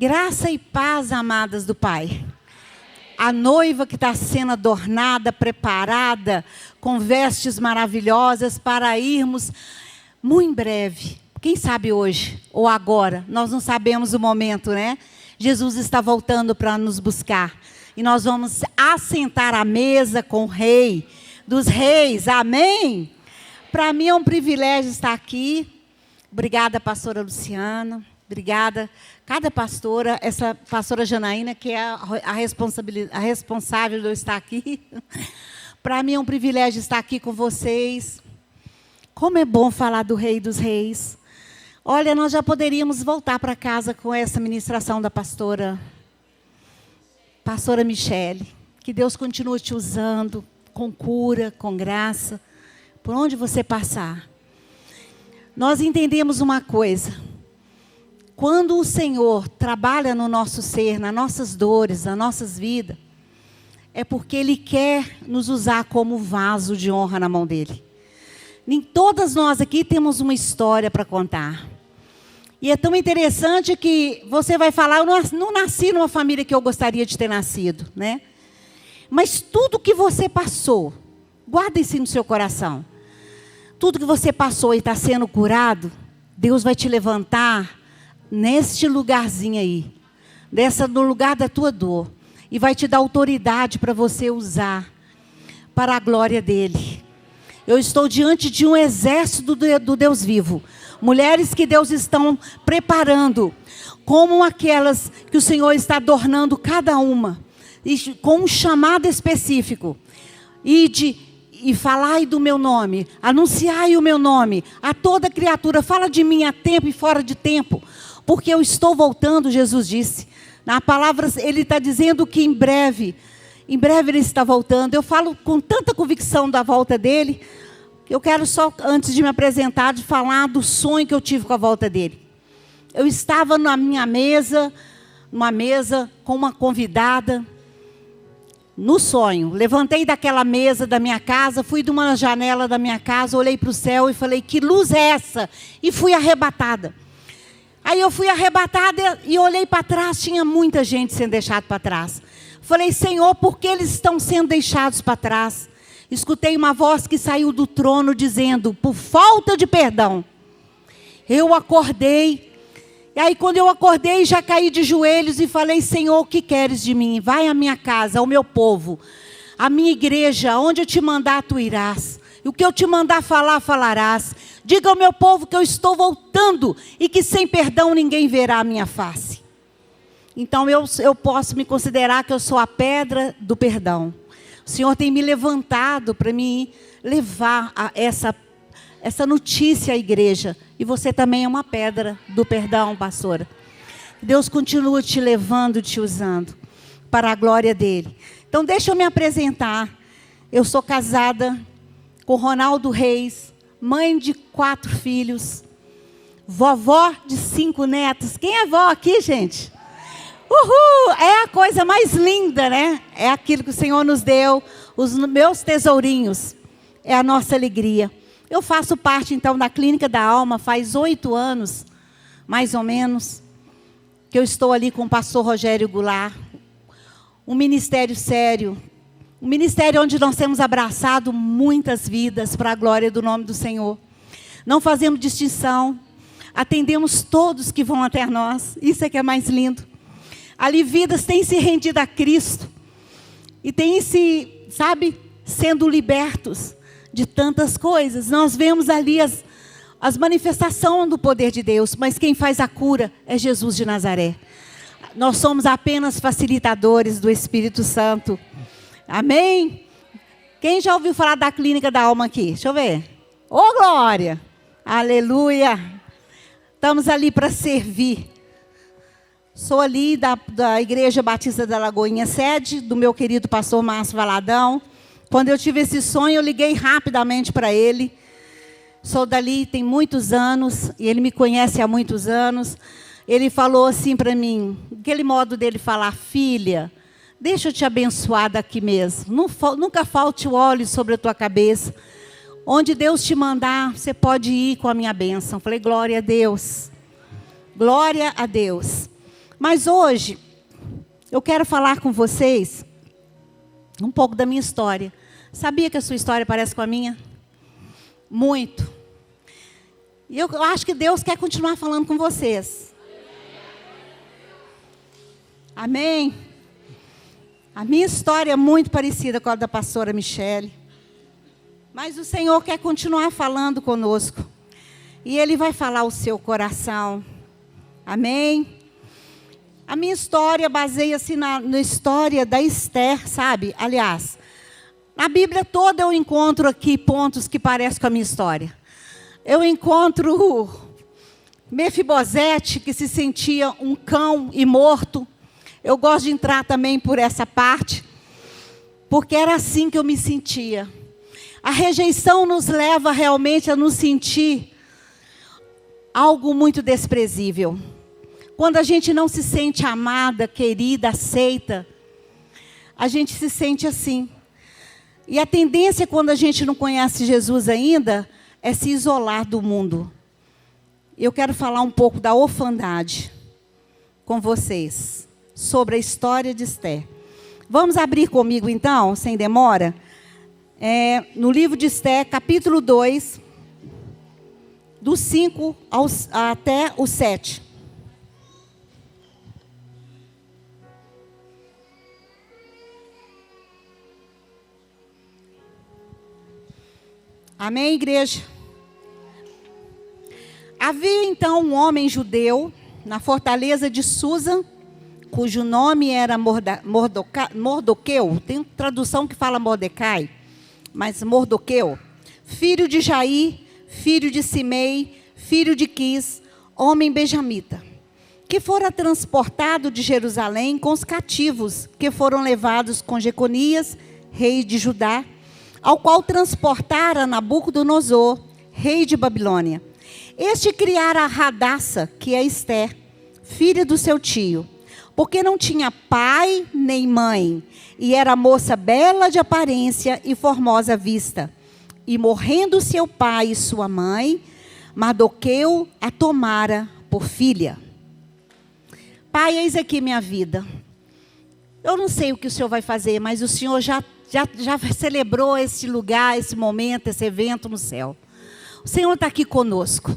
Graça e paz, amadas do Pai. A noiva que está sendo adornada, preparada, com vestes maravilhosas para irmos muito em breve. Quem sabe hoje ou agora? Nós não sabemos o momento, né? Jesus está voltando para nos buscar. E nós vamos assentar à mesa com o Rei dos Reis. Amém? Para mim é um privilégio estar aqui. Obrigada, pastora Luciana. Obrigada. Cada pastora, essa pastora Janaína, que é a responsável de eu estar aqui. Para mim é um privilégio estar aqui com vocês. Como é bom falar do Rei dos Reis. Olha, nós já poderíamos voltar para casa com essa ministração da pastora Michele. Que Deus continue te usando com cura, com graça, por onde você passar. Nós entendemos uma coisa. Quando o Senhor trabalha no nosso ser, nas nossas dores, nas nossas vidas, é porque Ele quer nos usar como vaso de honra na mão dEle. Nem todas nós aqui temos uma história para contar. E é tão interessante que você vai falar, eu não nasci numa família que eu gostaria de ter nascido, né? Mas tudo que você passou, guarda isso no seu coração. Tudo que você passou e está sendo curado, Deus vai te levantar neste lugarzinho aí, no lugar da tua dor, e vai te dar autoridade para você usar para a glória dEle. Eu estou diante de um exército do Deus vivo, mulheres que Deus estão preparando, como aquelas que o Senhor está adornando cada uma, e com um chamado específico, e falai do meu nome, anunciai o meu nome a toda criatura, fala de mim a tempo e fora de tempo, porque eu estou voltando, Jesus disse. Na palavra, Ele está dizendo que em breve Ele está voltando. Eu falo com tanta convicção da volta dEle, eu quero só, antes de me apresentar, de falar do sonho que eu tive com a volta dEle. Eu estava na minha mesa, numa mesa com uma convidada, no sonho. Levantei daquela mesa da minha casa, fui de uma janela da minha casa, olhei para o céu e falei, que luz é essa? E fui arrebatada. Aí eu fui arrebatada e olhei para trás, tinha muita gente sendo deixada para trás. Falei, Senhor, por que eles estão sendo deixados para trás? Escutei uma voz que saiu do trono dizendo, por falta de perdão. Eu acordei, e aí quando eu acordei já caí de joelhos e falei, Senhor, o que queres de mim? Vai à minha casa, ao meu povo, à minha igreja, onde eu te mandar tu irás. E o que eu te mandar falar, falarás. Diga ao meu povo que eu estou voltando e que sem perdão ninguém verá a minha face. Então eu posso me considerar que eu sou a pedra do perdão. O Senhor tem me levantado para me levar essa notícia à igreja. E você também é uma pedra do perdão, pastora. Deus continua te levando, te usando para a glória dEle. Então deixa eu me apresentar. Eu sou casada com Ronaldo Reis, mãe de 4 filhos, vovó de 5 netos. Quem é vó aqui, gente? Uhul! É a coisa mais linda, né? É aquilo que o Senhor nos deu, os meus tesourinhos. É a nossa alegria. Eu faço parte, então, da Clínica da Alma, faz 8 anos, mais ou menos, que eu estou ali com o pastor Rogério Goulart. Um ministério sério. Um ministério onde nós temos abraçado muitas vidas para a glória do nome do Senhor. Não fazemos distinção. Atendemos todos que vão até nós. Isso é que é mais lindo. Ali vidas têm se rendido a Cristo. E têm se, sendo libertos de tantas coisas. Nós vemos ali as manifestações do poder de Deus. Mas quem faz a cura é Jesus de Nazaré. Nós somos apenas facilitadores do Espírito Santo. Amém? Quem já ouviu falar da Clínica da Alma aqui? Deixa eu ver. Ô, glória! Aleluia! Estamos ali para servir. Sou ali da Igreja Batista da Lagoinha, sede do meu querido pastor Márcio Valadão. Quando eu tive esse sonho, eu liguei rapidamente para ele. Sou dali tem muitos anos, e ele me conhece há muitos anos. Ele falou assim para mim, aquele modo dele falar, filha, deixa eu te abençoar daqui mesmo. Nunca falte o óleo sobre a tua cabeça. Onde Deus te mandar, você pode ir com a minha bênção. Falei, glória a Deus. Glória a Deus. Mas hoje, eu quero falar com vocês um pouco da minha história. Sabia que a sua história parece com a minha? Muito. E eu acho que Deus quer continuar falando com vocês. Amém? A minha história é muito parecida com a da pastora Michele. Mas o Senhor quer continuar falando conosco. E Ele vai falar o seu coração. Amém? A minha história baseia-se na história da Esther, sabe? Aliás, na Bíblia toda eu encontro aqui pontos que parecem com a minha história. Eu encontro Mefibosete, que se sentia um cão e morto. Eu gosto de entrar também por essa parte, porque era assim que eu me sentia. A rejeição nos leva realmente a nos sentir algo muito desprezível. Quando a gente não se sente amada, querida, aceita, a gente se sente assim. E a tendência, quando a gente não conhece Jesus ainda, é se isolar do mundo. Eu quero falar um pouco da orfandade com vocês, sobre a história de Esther. Vamos abrir comigo então, sem demora, no livro de Esther, capítulo 2, do 5 até o 7. Amém, igreja? Havia então um homem judeu na fortaleza de Susa, cujo nome era Mordoqueu. Tem tradução que fala Mordecai, mas Mordoqueu. Filho de Jair, filho de Simei, filho de Quis, homem benjamita, que fora transportado de Jerusalém com os cativos que foram levados com Jeconias, rei de Judá, ao qual transportara Nabucodonosor, rei de Babilônia. Este criara a Radassa, que é Esther, filha do seu tio, porque não tinha pai nem mãe, e era moça bela de aparência e formosa vista. E morrendo seu pai e sua mãe, Mardoqueu a tomara por filha. Pai, eis aqui minha vida. Eu não sei o que o Senhor vai fazer, mas o Senhor já celebrou esse lugar, esse momento, esse evento no céu. O Senhor está aqui conosco.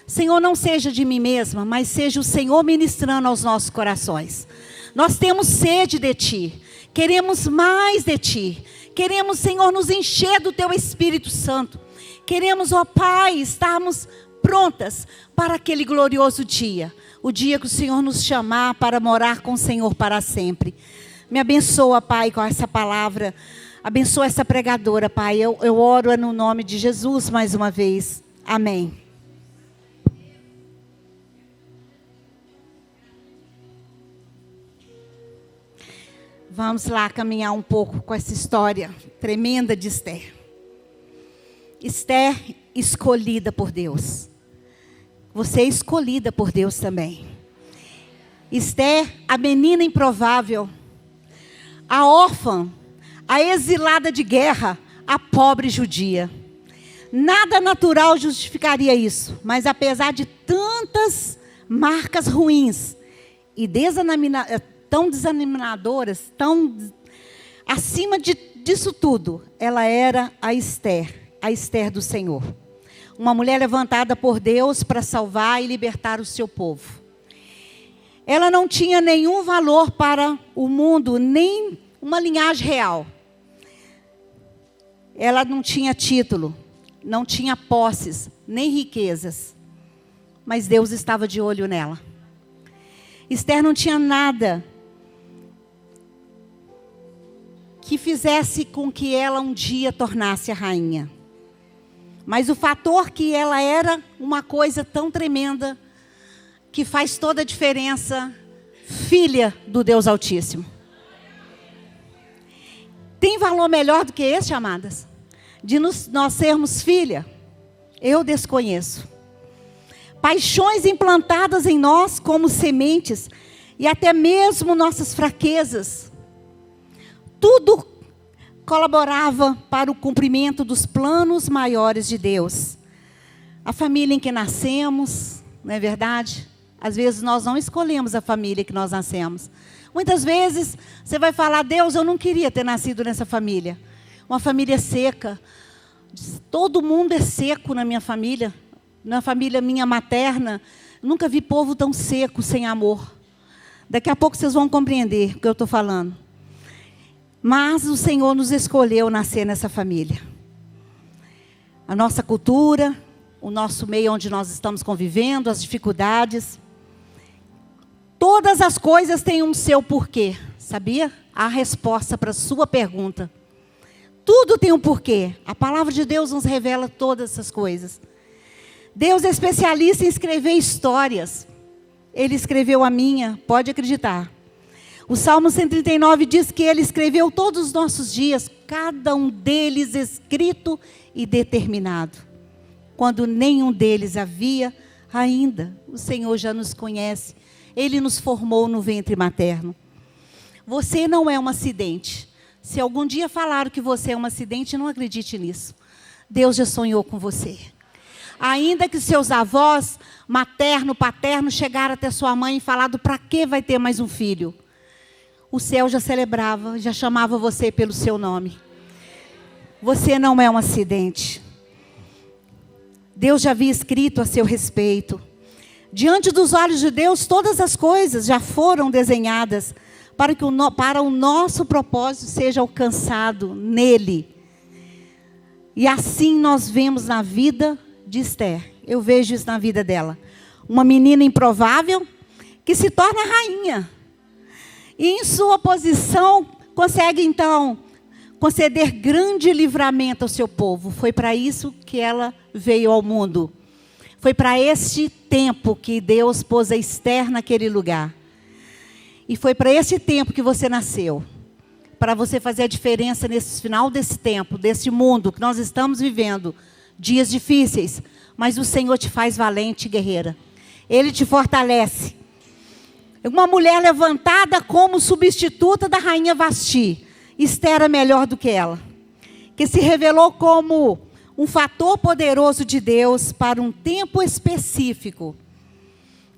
Senhor, não seja de mim mesma, mas seja o Senhor ministrando aos nossos corações. Nós temos sede de Ti. Queremos mais de Ti. Queremos, Senhor, nos encher do Teu Espírito Santo. Queremos, ó Pai, estarmos prontas para aquele glorioso dia. O dia que o Senhor nos chamar para morar com o Senhor para sempre. Me abençoa, Pai, com essa palavra. Abençoa essa pregadora, Pai. Eu oro no nome de Jesus mais uma vez. Amém. Vamos lá caminhar um pouco com essa história tremenda de Esther. Esther escolhida por Deus. Você é escolhida por Deus também. Esther, a menina improvável. A órfã, a exilada de guerra, a pobre judia. Nada natural justificaria isso, mas apesar de tantas marcas ruins e tão desanimadoras, tão acima disso tudo, ela era a Esther do Senhor. Uma mulher levantada por Deus para salvar e libertar o seu povo. Ela não tinha nenhum valor para o mundo, nem uma linhagem real. Ela não tinha título, não tinha posses, nem riquezas. Mas Deus estava de olho nela. Esther não tinha nada que fizesse com que ela um dia tornasse a rainha. Mas o fator que ela era uma coisa tão tremenda, que faz toda a diferença, filha do Deus Altíssimo. Tem valor melhor do que esse, amadas? De nós sermos filha? Eu desconheço. Paixões implantadas em nós como sementes, e até mesmo nossas fraquezas. Tudo colaborava para o cumprimento dos planos maiores de Deus. A família em que nascemos, não é verdade? Às vezes nós não escolhemos a família que nós nascemos. Muitas vezes você vai falar: Deus, eu não queria ter nascido nessa família. Uma família seca. Todo mundo é seco na minha família. Na família minha materna, nunca vi povo tão seco, sem amor. Daqui a pouco vocês vão compreender o que eu estou falando. Mas o Senhor nos escolheu nascer nessa família. A nossa cultura, o nosso meio onde nós estamos convivendo, as dificuldades. Todas as coisas têm um seu porquê, sabia? A resposta para a sua pergunta. Tudo tem um porquê. A palavra de Deus nos revela todas essas coisas. Deus é especialista em escrever histórias. Ele escreveu a minha, pode acreditar. O Salmo 139 diz que Ele escreveu todos os nossos dias, cada um deles escrito e determinado. Quando nenhum deles havia ainda, o Senhor já nos conhece. Ele nos formou no ventre materno. Você não é um acidente. Se algum dia falaram que você é um acidente, não acredite nisso. Deus já sonhou com você. Ainda que seus avós, materno, paterno, chegaram até sua mãe e falaram: para que vai ter mais um filho? O céu já celebrava, já chamava você pelo seu nome. Você não é um acidente. Deus já havia escrito a seu respeito. Diante dos olhos de Deus, todas as coisas já foram desenhadas para o nosso propósito seja alcançado nele. E assim nós vemos na vida de Esther. Eu vejo isso na vida dela. Uma menina improvável que se torna rainha. E em sua posição consegue então conceder grande livramento ao seu povo. Foi para isso que ela veio ao mundo. Foi para este tempo que Deus pôs a Esther naquele lugar. E foi para esse tempo que você nasceu. Para você fazer a diferença nesse final desse tempo, desse mundo que nós estamos vivendo. Dias difíceis, mas o Senhor te faz valente, guerreira. Ele te fortalece. Uma mulher levantada como substituta da rainha Vasti. Esther era melhor do que ela. Que se revelou como um fator poderoso de Deus para um tempo específico.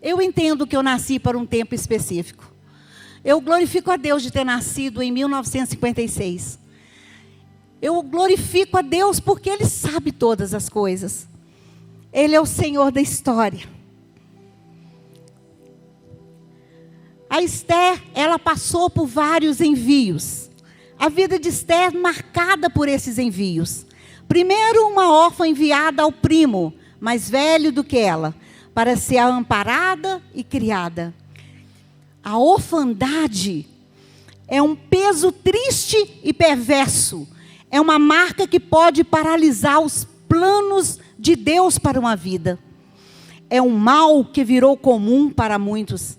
Eu entendo que eu nasci para um tempo específico. Eu glorifico a Deus de ter nascido em 1956. Eu glorifico a Deus porque Ele sabe todas as coisas. Ele é o Senhor da história. A Esther, ela passou por vários envios. A vida de Esther marcada por esses envios. Primeiro, uma órfã enviada ao primo, mais velho do que ela, para ser amparada e criada. A orfandade é um peso triste e perverso. É uma marca que pode paralisar os planos de Deus para uma vida. É um mal que virou comum para muitos.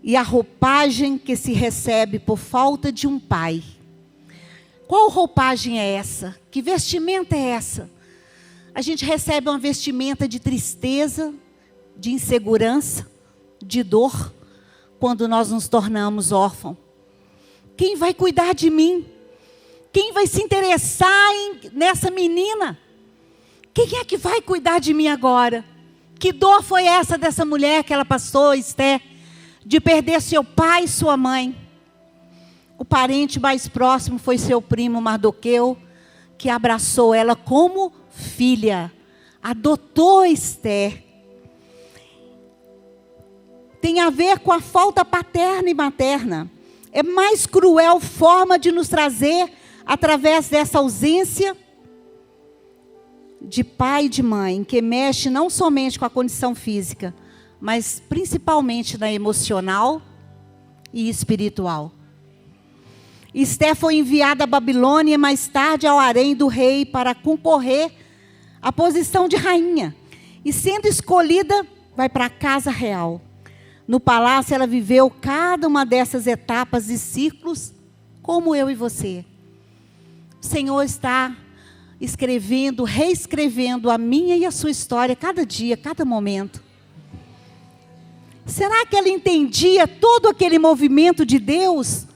E a roupagem que se recebe por falta de um pai. Qual roupagem é essa? Que vestimenta é essa? A gente recebe uma vestimenta de tristeza, de insegurança, de dor, quando nós nos tornamos órfãos. Quem vai cuidar de mim? Quem vai se interessar nessa menina? Quem é que vai cuidar de mim agora? Que dor foi essa dessa mulher que ela passou, Esther, de perder seu pai e sua mãe? O parente mais próximo foi seu primo Mardoqueu, que abraçou ela como filha, adotou Esther. Tem a ver com a falta paterna e materna. É mais cruel forma de nos trazer, através dessa ausência de pai e de mãe, que mexe não somente com a condição física, mas principalmente na emocional e espiritual. Esther foi enviada à Babilônia, mais tarde ao harém do rei, para concorrer à posição de rainha. E sendo escolhida, vai para a casa real. No palácio ela viveu cada uma dessas etapas e ciclos, como eu e você. O Senhor está escrevendo, reescrevendo a minha e a sua história, cada dia, cada momento. Será que ela entendia todo aquele movimento de Deus?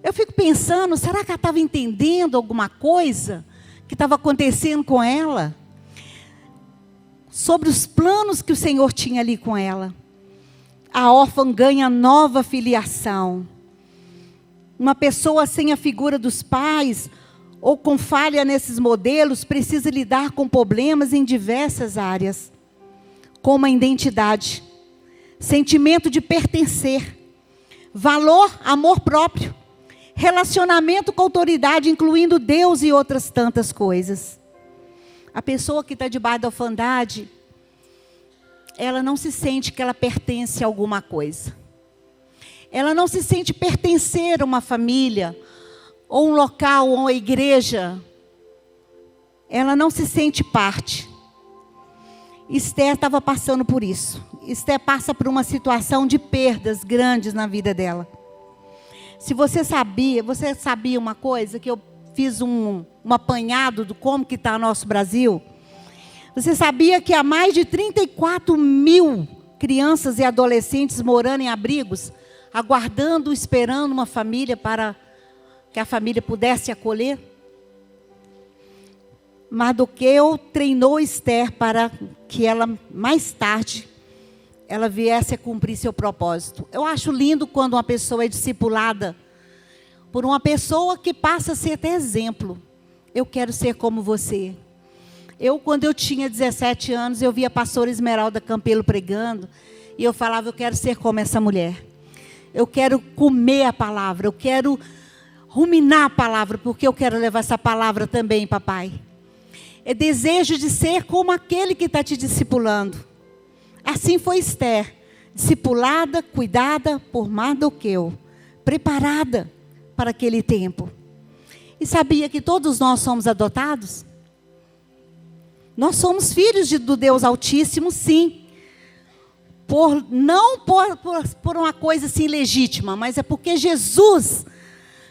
Eu fico pensando, será que ela estava entendendo alguma coisa que estava acontecendo com ela? Sobre os planos que o Senhor tinha ali com ela. a órfã ganha nova filiação. Uma pessoa sem a figura dos pais, ou com falha nesses modelos, precisa lidar com problemas em diversas áreas, como a identidade, sentimento de pertencer, valor, amor próprio, relacionamento com autoridade, incluindo Deus e outras tantas coisas. A pessoa que está debaixo da orfandade, ela não se sente que ela pertence a alguma coisa. Ela não se sente pertencer a uma família, ou um local, ou uma igreja. Ela não se sente parte. Esther estava passando por isso. Esther passa por uma situação de perdas grandes na vida dela. Se você sabia uma coisa, que eu fiz um apanhado do como que está o nosso Brasil? Você sabia que há mais de 34 mil crianças e adolescentes morando em abrigos, aguardando, esperando uma família para que a família pudesse acolher? Mardoqueu treinou Esther para que ela, mais tarde, ela viesse a cumprir seu propósito. Eu acho lindo quando uma pessoa é discipulada por uma pessoa que passa a ser até exemplo. Eu quero ser como você. Quando eu tinha 17 anos, eu via a pastora Esmeralda Campelo pregando, e eu falava, eu quero ser como essa mulher. Eu quero comer a palavra, eu quero ruminar a palavra, porque eu quero levar essa palavra também, papai. É desejo de ser como aquele que está te discipulando. Assim foi Esther, discipulada, cuidada por Mardoqueu, preparada para aquele tempo. E sabia que todos nós somos adotados? Nós somos filhos do Deus Altíssimo, sim. Não por uma coisa assim legítima, mas é porque Jesus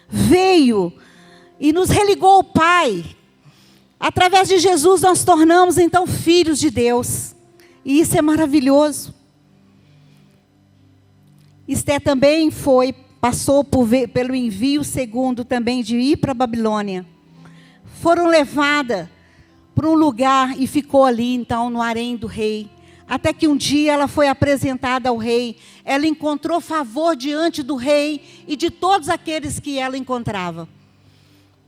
veio e nos religou ao Pai. Através de Jesus nós tornamos então filhos de Deus. E isso é maravilhoso. Esther também passou pelo envio segundo também de ir para a Babilônia. Foram levadas para um lugar e ficou ali então no harém do rei. Até que um dia ela foi apresentada ao rei. Ela encontrou favor diante do rei e de todos aqueles que ela encontrava.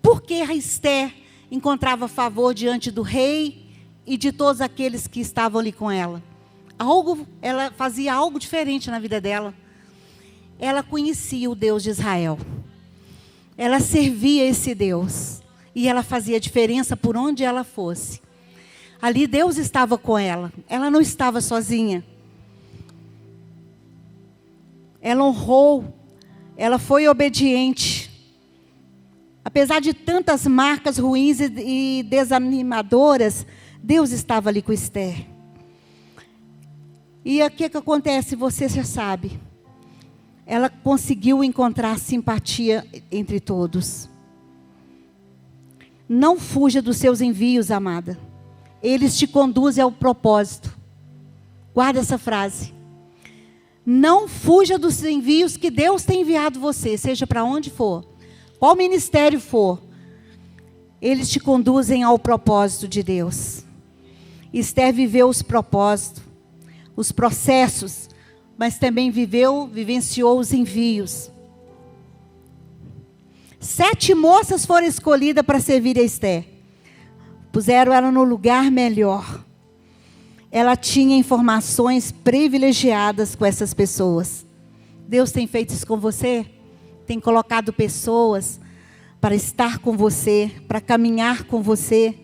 Por que a Esther encontrava favor diante do rei e de todos aqueles que estavam ali com ela? Ela fazia algo diferente na vida dela. Ela conhecia o Deus de Israel. Ela servia esse Deus. E ela fazia diferença por onde ela fosse. Ali Deus estava com ela. Ela não estava sozinha. Ela honrou. Ela foi obediente. Apesar de tantas marcas ruins e desanimadoras, Deus estava ali com Esther. E o que acontece? Você já sabe. Ela conseguiu encontrar simpatia entre todos. Não fuja dos seus envios, amada. Eles te conduzem ao propósito. Guarda essa frase. Não fuja dos envios que Deus tem enviado você, seja para onde for, qual ministério for. Eles te conduzem ao propósito de Deus. Esther viveu os propósitos, os processos, mas também vivenciou os envios. 7 moças foram escolhidas para servir a Esther. Puseram ela no lugar melhor. Ela tinha informações privilegiadas com essas pessoas. Deus tem feito isso com você? Tem colocado pessoas para estar com você, para caminhar com você.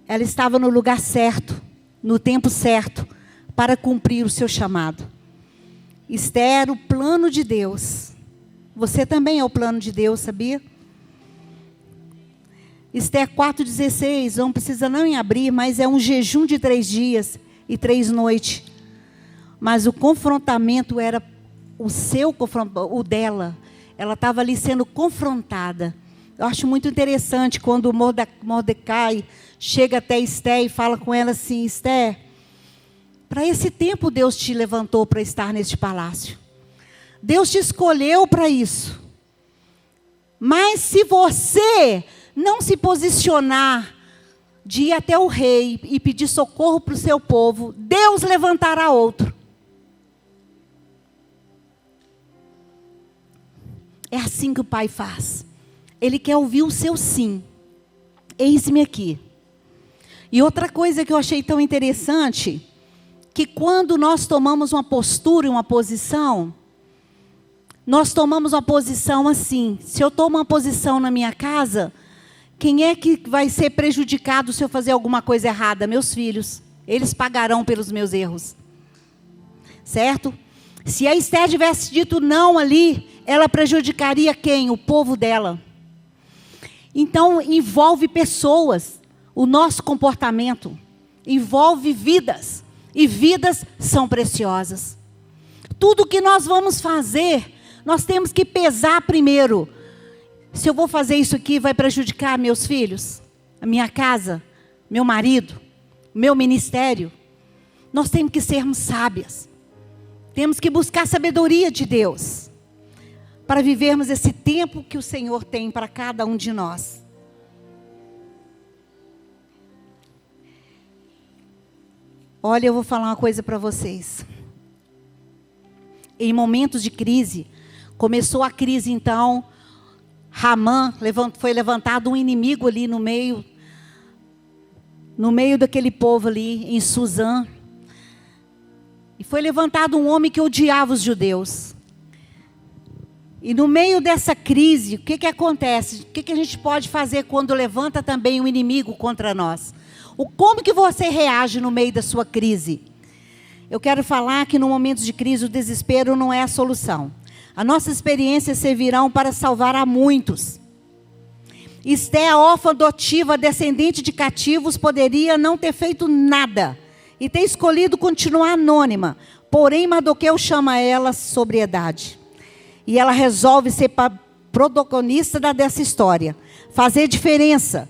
Ela estava no lugar certo, no tempo certo, para cumprir o seu chamado. Esther era o plano de Deus. Você também é o plano de Deus, sabia? Esther 4,16, não precisa nem abrir, mas é um jejum de 3 dias e 3 noites. Mas o confrontamento era o dela. Ela estava ali sendo confrontada. Eu acho muito interessante quando Mordecai chega até Esther e fala com ela assim: Esther, para esse tempo Deus te levantou para estar neste palácio. Deus te escolheu para isso. Mas se você não se posicionar de ir até o rei e pedir socorro para o seu povo, Deus levantará outro. É assim que o Pai faz. Ele quer ouvir o seu sim. Eis-me aqui. E outra coisa que eu achei tão interessante, que quando nós tomamos uma postura e uma posição, nós tomamos uma posição assim. Se eu tomo uma posição na minha casa, quem é que vai ser prejudicado se eu fazer alguma coisa errada? Meus filhos. Eles pagarão pelos meus erros. Certo? Se a Esther tivesse dito não ali, ela prejudicaria quem? O povo dela. Então, envolve pessoas. O nosso comportamento envolve vidas. E vidas são preciosas. Tudo que nós vamos fazer, nós temos que pesar primeiro. Se eu vou fazer isso aqui, vai prejudicar meus filhos, a minha casa, meu marido, meu ministério. Nós temos que sermos sábias. Temos que buscar a sabedoria de Deus, para vivermos esse tempo que o Senhor tem para cada um de nós. Olha, eu vou falar uma coisa para vocês. Em momentos de crise, começou a crise então, Ramã, foi levantado um inimigo ali no meio daquele povo ali, em Suzã. E foi levantado um homem que odiava os judeus. E no meio dessa crise, o que acontece? O que a gente pode fazer quando levanta também um inimigo contra nós? Como que você reage no meio da sua crise? Eu quero falar que no momento de crise o desespero não é a solução. As nossas experiências servirão para salvar a muitos. Esther, órfã adotiva, descendente de cativos, poderia não ter feito nada e ter escolhido continuar anônima. Porém, Mardoqueu chama ela sobriedade. E ela resolve ser protagonista dessa história. Fazer diferença.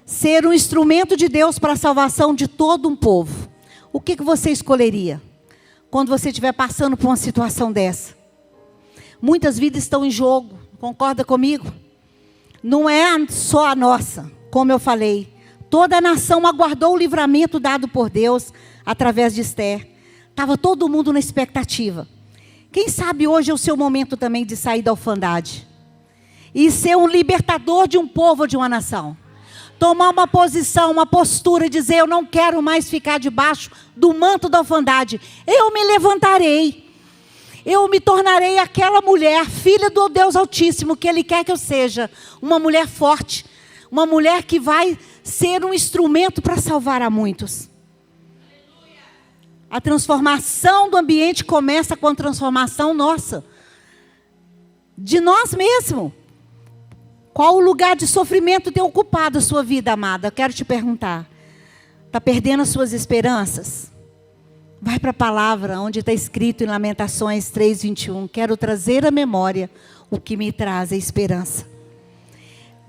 Ser um instrumento de Deus para a salvação de todo um povo. O que você escolheria quando você estiver passando por uma situação dessa? Muitas vidas estão em jogo, concorda comigo? Não é só a nossa, como eu falei. Toda a nação aguardou o livramento dado por Deus através de Esther. Estava todo mundo na expectativa. Quem sabe hoje é o seu momento também de sair da orfandade. E ser um libertador de um povo, de uma nação. Tomar uma posição, uma postura e dizer, eu não quero mais ficar debaixo do manto da orfandade. Eu me levantarei. Eu me tornarei aquela mulher, filha do Deus Altíssimo, que Ele quer que eu seja. Uma mulher forte. Uma mulher que vai ser um instrumento para salvar a muitos. A transformação do ambiente começa com a transformação nossa. De nós mesmos. Qual o lugar de sofrimento tem ocupado a sua vida, amada? Eu quero te perguntar. Está perdendo as suas esperanças? Vai para a palavra, onde está escrito em Lamentações 3:21. Quero trazer à memória o que me traz a esperança.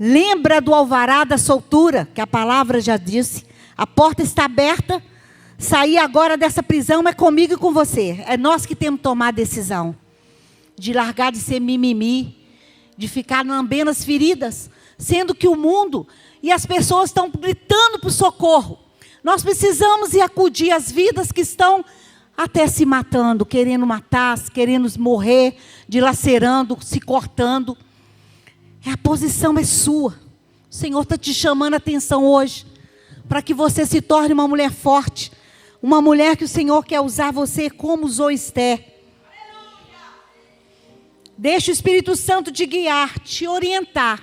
Lembra do alvará da soltura, que a palavra já disse. A porta está aberta. Sair agora dessa prisão é comigo e com você. É nós que temos que tomar a decisão. De largar de ser mimimi. De ficar lambendo as feridas, sendo que o mundo e as pessoas estão gritando por socorro. Nós precisamos ir acudir as vidas que estão até se matando, querendo matar, querendo morrer, dilacerando, se cortando. A posição é sua. O Senhor está te chamando a atenção hoje, para que você se torne uma mulher forte, uma mulher que o Senhor quer usar você como usou Esther. Deixa o Espírito Santo te guiar, te orientar.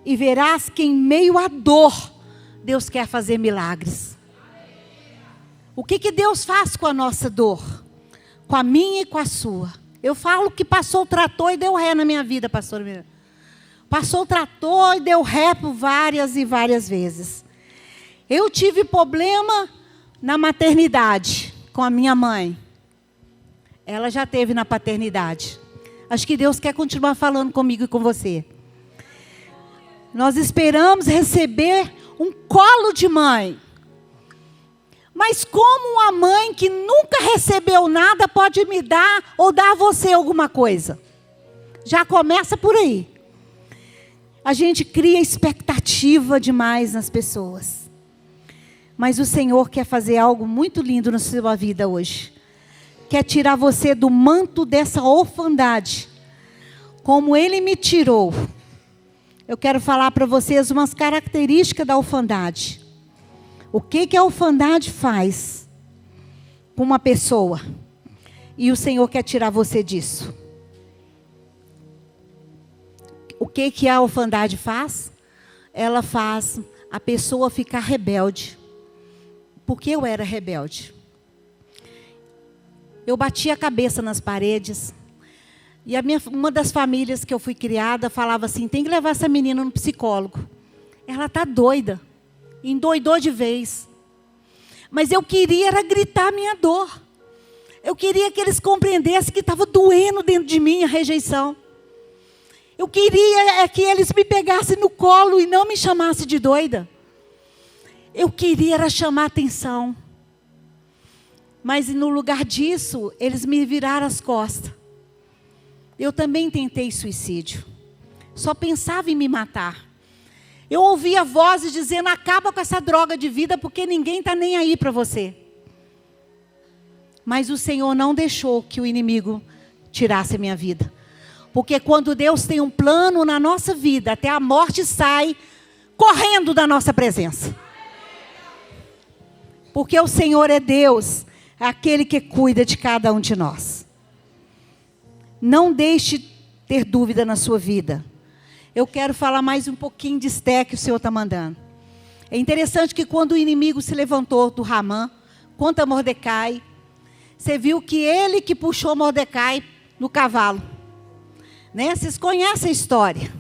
E verás que em meio à dor, Deus quer fazer milagres. O que Deus faz com a nossa dor? Com a minha e com a sua. Eu falo que passou o trator e deu ré na minha vida, pastor Mira. Passou o trator e deu ré por várias e várias vezes. Eu tive problema na maternidade com a minha mãe. Ela já teve na paternidade. Acho que Deus quer continuar falando comigo e com você. Nós esperamos receber um colo de mãe. Mas como uma mãe que nunca recebeu nada pode me dar ou dar a você alguma coisa? Já começa por aí. A gente cria expectativa demais nas pessoas. Mas o Senhor quer fazer algo muito lindo na sua vida hoje. Quer tirar você do manto dessa orfandade. Como Ele me tirou. Eu quero falar para vocês umas características da orfandade. O que a orfandade faz com uma pessoa? E o Senhor quer tirar você disso. O que a orfandade faz? Ela faz a pessoa ficar rebelde. Porque eu era rebelde. Eu batia a cabeça nas paredes. E uma das famílias que eu fui criada falava assim, tem que levar essa menina no psicólogo. Ela está doida. Endoidou de vez. Mas eu queria era gritar a minha dor. Eu queria que eles compreendessem que estava doendo dentro de mim a rejeição. Eu queria que eles me pegassem no colo e não me chamassem de doida. Eu queria era chamar atenção. Mas no lugar disso, eles me viraram as costas. Eu também tentei suicídio. Só pensava em me matar. Eu ouvia vozes dizendo, acaba com essa droga de vida, porque ninguém está nem aí para você. Mas o Senhor não deixou que o inimigo tirasse a minha vida. Porque quando Deus tem um plano na nossa vida, até a morte sai correndo da nossa presença. Porque o Senhor é Deus, é aquele que cuida de cada um de nós. Não deixe ter dúvida na sua vida. Eu quero falar mais um pouquinho de Esté que o Senhor está mandando. É interessante que quando o inimigo se levantou do Ramã contra Mordecai, você viu que ele que puxou Mordecai no cavalo. Né? Vocês conhecem a história.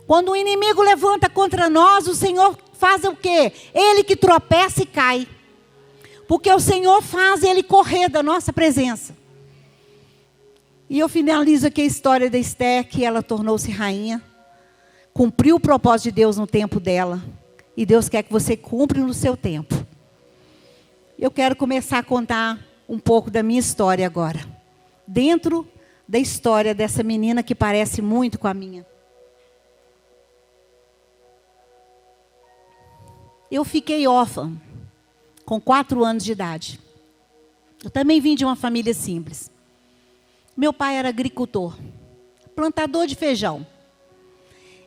Quando o inimigo levanta contra nós, o Senhor faz o quê? Ele que tropeça e cai. Porque o Senhor faz ele correr da nossa presença. E eu finalizo aqui a história da Esté, que ela tornou-se rainha. Cumpriu o propósito de Deus no tempo dela. E Deus quer que você cumpra no seu tempo. Eu quero começar a contar um pouco da minha história agora. Dentro da história dessa menina que parece muito com a minha. Eu fiquei órfã com 4 anos de idade. Eu também vim de uma família simples. Meu pai era agricultor, plantador de feijão.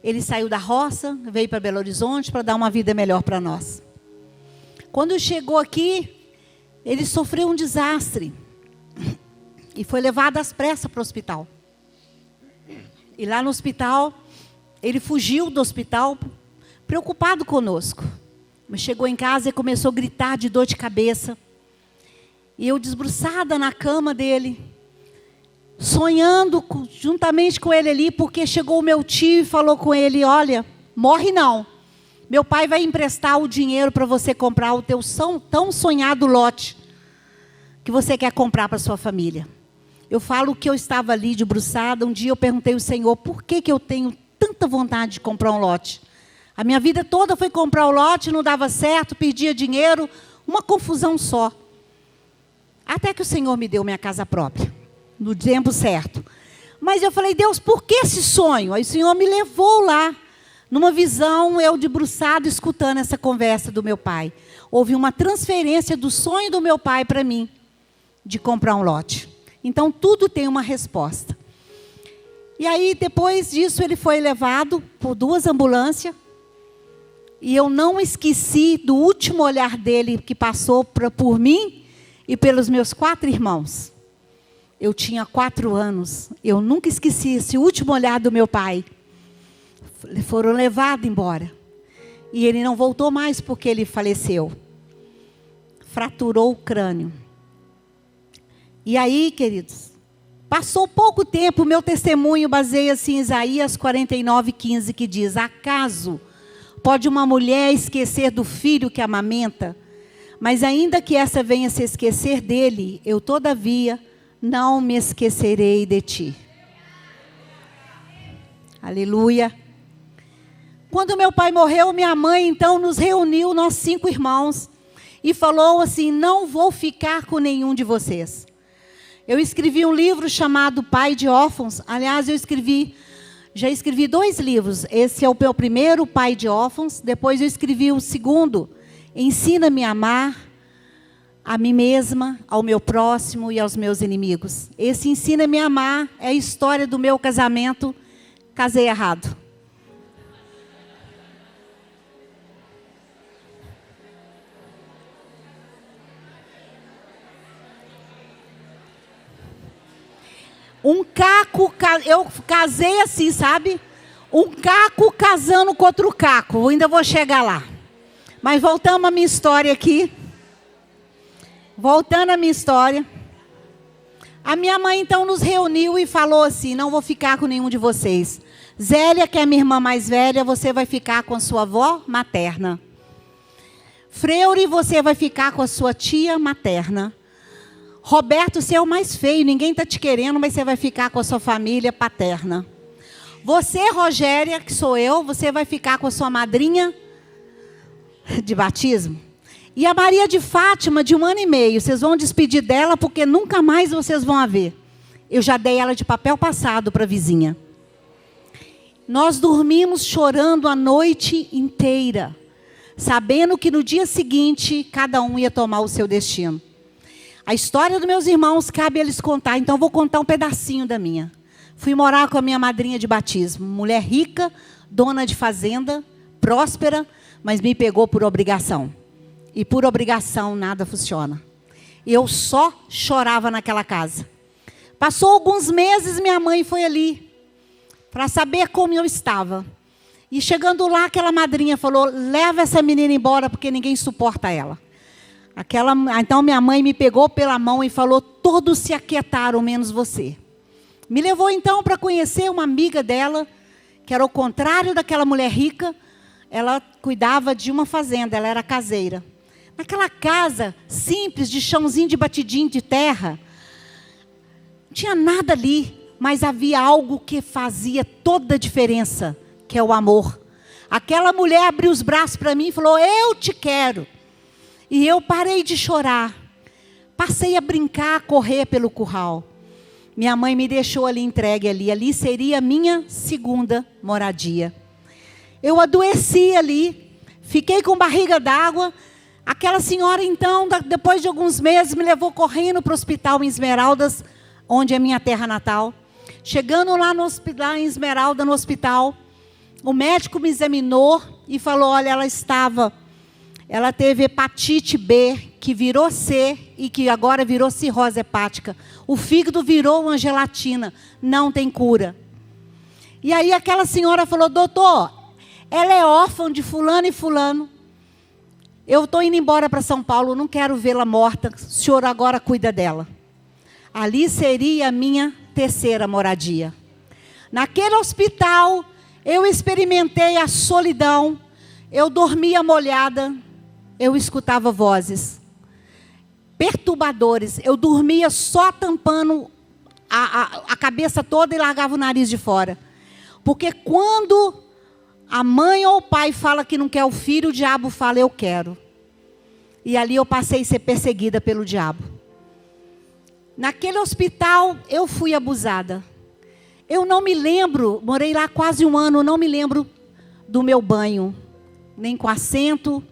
Ele saiu da roça, veio para Belo Horizonte para dar uma vida melhor para nós. Quando chegou aqui, ele sofreu um desastre e foi levado às pressas para o hospital. E lá no hospital, ele fugiu do hospital, preocupado conosco. Mas chegou em casa e começou a gritar de dor de cabeça. E eu desbruçada na cama dele, sonhando juntamente com ele ali, porque chegou o meu tio e falou com ele, olha, morre não. Meu pai vai emprestar o dinheiro para você comprar o teu tão sonhado lote que você quer comprar para sua família. Eu falo que eu estava ali debruçada, um dia eu perguntei ao Senhor, por que eu tenho tanta vontade de comprar um lote? A minha vida toda foi comprar o lote, não dava certo, perdia dinheiro, uma confusão só. Até que o Senhor me deu minha casa própria, no tempo certo. Mas eu falei, Deus, por que esse sonho? Aí o Senhor me levou lá, numa visão, eu debruçado, escutando essa conversa do meu pai. Houve uma transferência do sonho do meu pai para mim, de comprar um lote. Então, tudo tem uma resposta. E aí, depois disso, ele foi levado por 2 ambulâncias. E eu não esqueci do último olhar dele, que passou por mim e pelos meus 4 irmãos. Eu tinha 4 anos. Eu nunca esqueci esse último olhar do meu pai. Foram levados embora. E ele não voltou mais porque ele faleceu. Fraturou o crânio. E aí, queridos, passou pouco tempo, o meu testemunho baseia-se em Isaías 49:15, que diz, acaso pode uma mulher esquecer do filho que amamenta? Mas ainda que essa venha se esquecer dele, eu todavia não me esquecerei de ti. Aleluia. Quando meu pai morreu, minha mãe então nos reuniu, nós 5 irmãos, e falou assim, não vou ficar com nenhum de vocês. Eu escrevi um livro chamado Pai de Órfãos. Aliás, já escrevi 2 livros. Esse é o meu primeiro, Pai de Órfãos. Depois eu escrevi o segundo, Ensina-me a amar a mim mesma, ao meu próximo e aos meus inimigos. Esse ensina-me a amar é a história do meu casamento. Casei errado. Um caco, eu casei assim, sabe? Um caco casando com outro caco. Eu ainda vou chegar lá. Mas voltamos à minha história aqui. Voltando à minha história. A minha mãe então nos reuniu e falou assim: não vou ficar com nenhum de vocês. Zélia, que é minha irmã mais velha, você vai ficar com a sua avó materna. Freire, você vai ficar com a sua tia materna. Roberto, você é o mais feio, ninguém está te querendo, mas você vai ficar com a sua família paterna. Você, Rogéria, que sou eu, você vai ficar com a sua madrinha de batismo. E a Maria de Fátima, de 1 ano e meio, vocês vão despedir dela porque nunca mais vocês vão a ver. Eu já dei ela de papel passado para a vizinha. Nós dormimos chorando a noite inteira, sabendo que no dia seguinte cada um ia tomar o seu destino. A história dos meus irmãos cabe eles contar, então eu vou contar um pedacinho da minha. Fui morar com a minha madrinha de batismo, mulher rica, dona de fazenda, próspera, mas me pegou por obrigação. E por obrigação nada funciona. Eu só chorava naquela casa. Passou alguns meses, minha mãe foi ali para saber como eu estava. E chegando lá, aquela madrinha falou: leva essa menina embora porque ninguém suporta ela. Então minha mãe me pegou pela mão e falou: todos se aquietaram, menos você. Me levou então para conhecer uma amiga dela, que era o contrário daquela mulher rica. Ela cuidava de uma fazenda, ela era caseira. Naquela casa simples, de chãozinho de batidinho de terra, não tinha nada ali, mas havia algo que fazia toda a diferença, que é o amor. Aquela mulher abriu os braços para mim e falou: eu te quero. E eu parei de chorar. Passei a brincar, a correr pelo curral. Minha mãe me deixou ali entregue ali. Ali seria a minha segunda moradia. Eu adoeci ali. Fiquei com barriga d'água. Aquela senhora então, depois de alguns meses, me levou correndo para o hospital em Esmeraldas, onde é minha terra natal. Chegando lá no hospital, em Esmeralda, no hospital, o médico me examinou e falou: olha, ela teve hepatite B, que virou C e que agora virou cirrose hepática. O fígado virou uma gelatina, não tem cura. E aí aquela senhora falou: doutor, ela é órfã de fulano e fulano. Eu estou indo embora para São Paulo, não quero vê-la morta, o senhor agora cuida dela. Ali seria a minha terceira moradia. Naquele hospital, eu experimentei a solidão, eu dormia molhada, eu escutava vozes perturbadores. Eu dormia só tampando a cabeça toda e largava o nariz de fora. Porque quando a mãe ou o pai fala que não quer o filho, o diabo fala: eu quero. E ali eu passei a ser perseguida pelo diabo. Naquele hospital eu fui abusada. Eu não me lembro, morei lá quase 1 ano, não me lembro do meu banho. Nem com assento,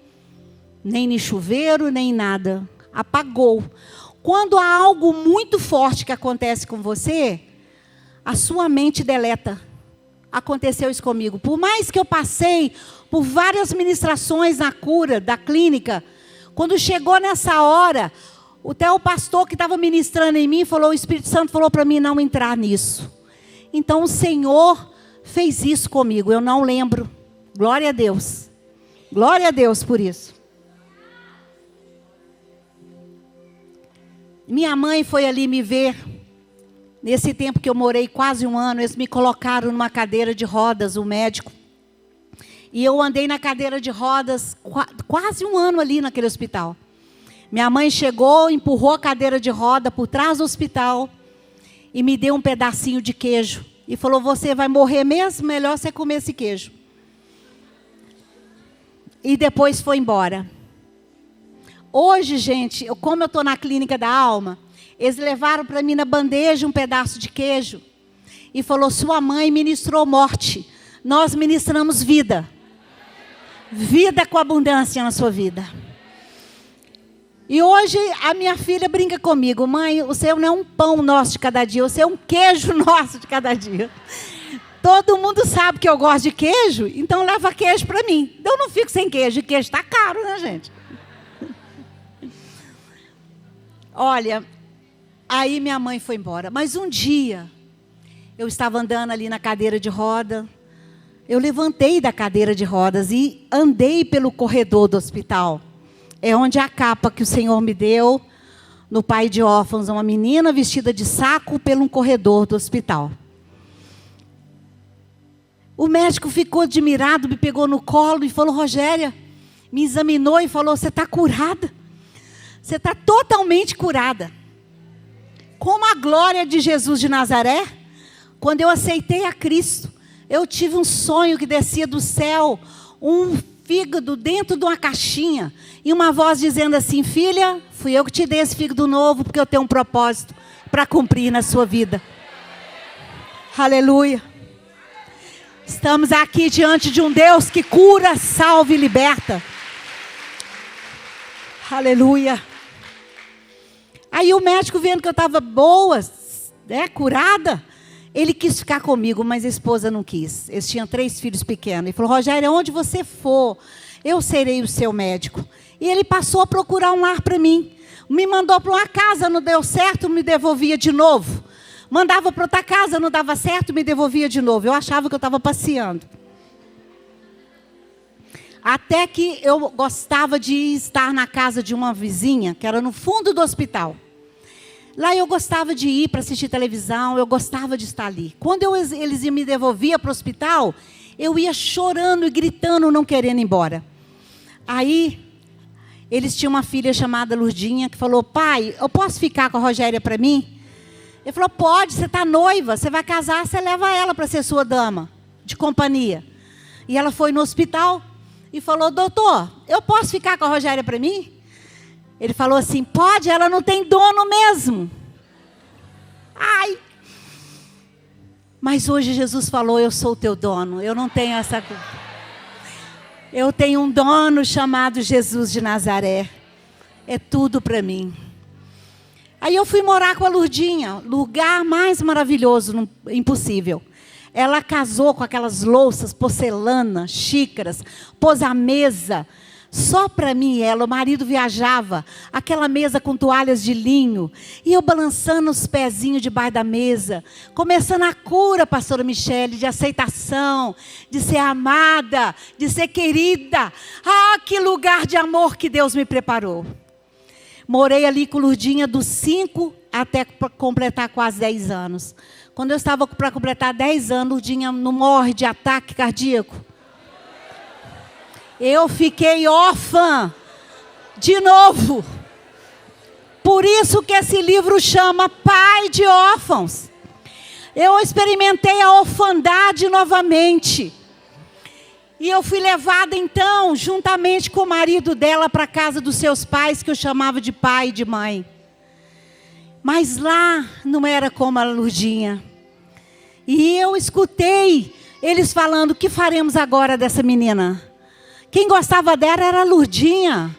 nem no chuveiro, nem nada. Apagou. Quando há algo muito forte que acontece com você, a sua mente deleta. Aconteceu isso comigo. Por mais que eu passei por várias ministrações na cura da clínica, quando chegou nessa hora, até o pastor que estava ministrando em mim falou: o Espírito Santo falou para mim não entrar nisso. Então o Senhor fez isso comigo, eu não lembro. Glória a Deus. Glória a Deus por isso. Minha mãe foi ali me ver. Nesse tempo que eu morei quase 1 ano, eles me colocaram numa cadeira de rodas, o médico. E eu andei na cadeira de rodas quase 1 ano ali naquele hospital. Minha mãe chegou, empurrou a cadeira de roda por trás do hospital e me deu um pedacinho de queijo. E falou: você vai morrer mesmo? Melhor você comer esse queijo. E depois foi embora. Hoje, gente, como eu estou na clínica da alma, eles levaram para mim na bandeja um pedaço de queijo. E falou: sua mãe ministrou morte. Nós ministramos vida. Vida com abundância na sua vida. E hoje a minha filha brinca comigo: mãe, o Senhor não é um pão nosso de cada dia, o Senhor é um queijo nosso de cada dia. Todo mundo sabe que eu gosto de queijo, então leva queijo para mim. Eu não fico sem queijo, e queijo está caro, né, gente? Olha, aí minha mãe foi embora. Mas um dia, eu estava andando ali na cadeira de roda. Eu levantei da cadeira de rodas e andei pelo corredor do hospital. É onde a capa que o Senhor me deu, no Pai de Órfãos, uma menina vestida de saco pelo corredor do hospital. O médico ficou admirado, me pegou no colo e falou: Rogéria, me examinou e falou: você está curada. Você está totalmente curada. Como a glória de Jesus de Nazaré, quando eu aceitei a Cristo, eu tive um sonho que descia do céu, um fígado dentro de uma caixinha, e uma voz dizendo assim: filha, fui eu que te dei esse fígado novo, porque eu tenho um propósito para cumprir na sua vida. Aleluia. Estamos aqui diante de um Deus que cura, salva e liberta. Aleluia. Aí o médico, vendo que eu estava boa, né, curada, ele quis ficar comigo, mas a esposa não quis. Eles tinham 3 filhos pequenos. Ele falou: Rogério, onde você for, eu serei o seu médico. E ele passou a procurar um lar para mim. Me mandou para uma casa, não deu certo, me devolvia de novo. Mandava para outra casa, não dava certo, me devolvia de novo. Eu achava que eu estava passeando. Até que eu gostava de estar na casa de uma vizinha, que era no fundo do hospital. Lá eu gostava de ir para assistir televisão, eu gostava de estar ali. Quando eles me devolviam para o hospital, eu ia chorando e gritando, não querendo ir embora. Aí, eles tinham uma filha chamada Lurdinha, que falou: pai, eu posso ficar com a Rogéria para mim? Ele falou: pode, você está noiva, você vai casar, você leva ela para ser sua dama de companhia. E ela foi no hospital e falou: doutor, eu posso ficar com a Rogéria para mim? Ele falou assim: pode, ela não tem dono mesmo. Ai. Mas hoje Jesus falou: eu sou o teu dono, eu não tenho essa culpa. Eu tenho um dono chamado Jesus de Nazaré. É tudo para mim. Aí eu fui morar com a Lurdinha, lugar mais maravilhoso, impossível. Ela casou com aquelas louças, porcelana, xícaras, pôs a mesa. Só para mim e ela, o marido viajava, aquela mesa com toalhas de linho, e eu balançando os pezinhos debaixo da mesa, começando a cura, pastora Michele, de aceitação, de ser amada, de ser querida. Ah, que lugar de amor que Deus me preparou. Morei ali com Lurdinha dos 5 até completar quase 10 anos. Quando eu estava para completar 10 anos, Lurdinha não morre de ataque cardíaco. Eu fiquei órfã de novo. Por isso que esse livro chama Pai de Órfãos. Eu experimentei a orfandade novamente. E eu fui levada então, juntamente com o marido dela, para a casa dos seus pais, que eu chamava de pai e de mãe. Mas lá não era como a Lurdinha. E eu escutei eles falando: o que faremos agora dessa menina? Quem gostava dela era a Lurdinha.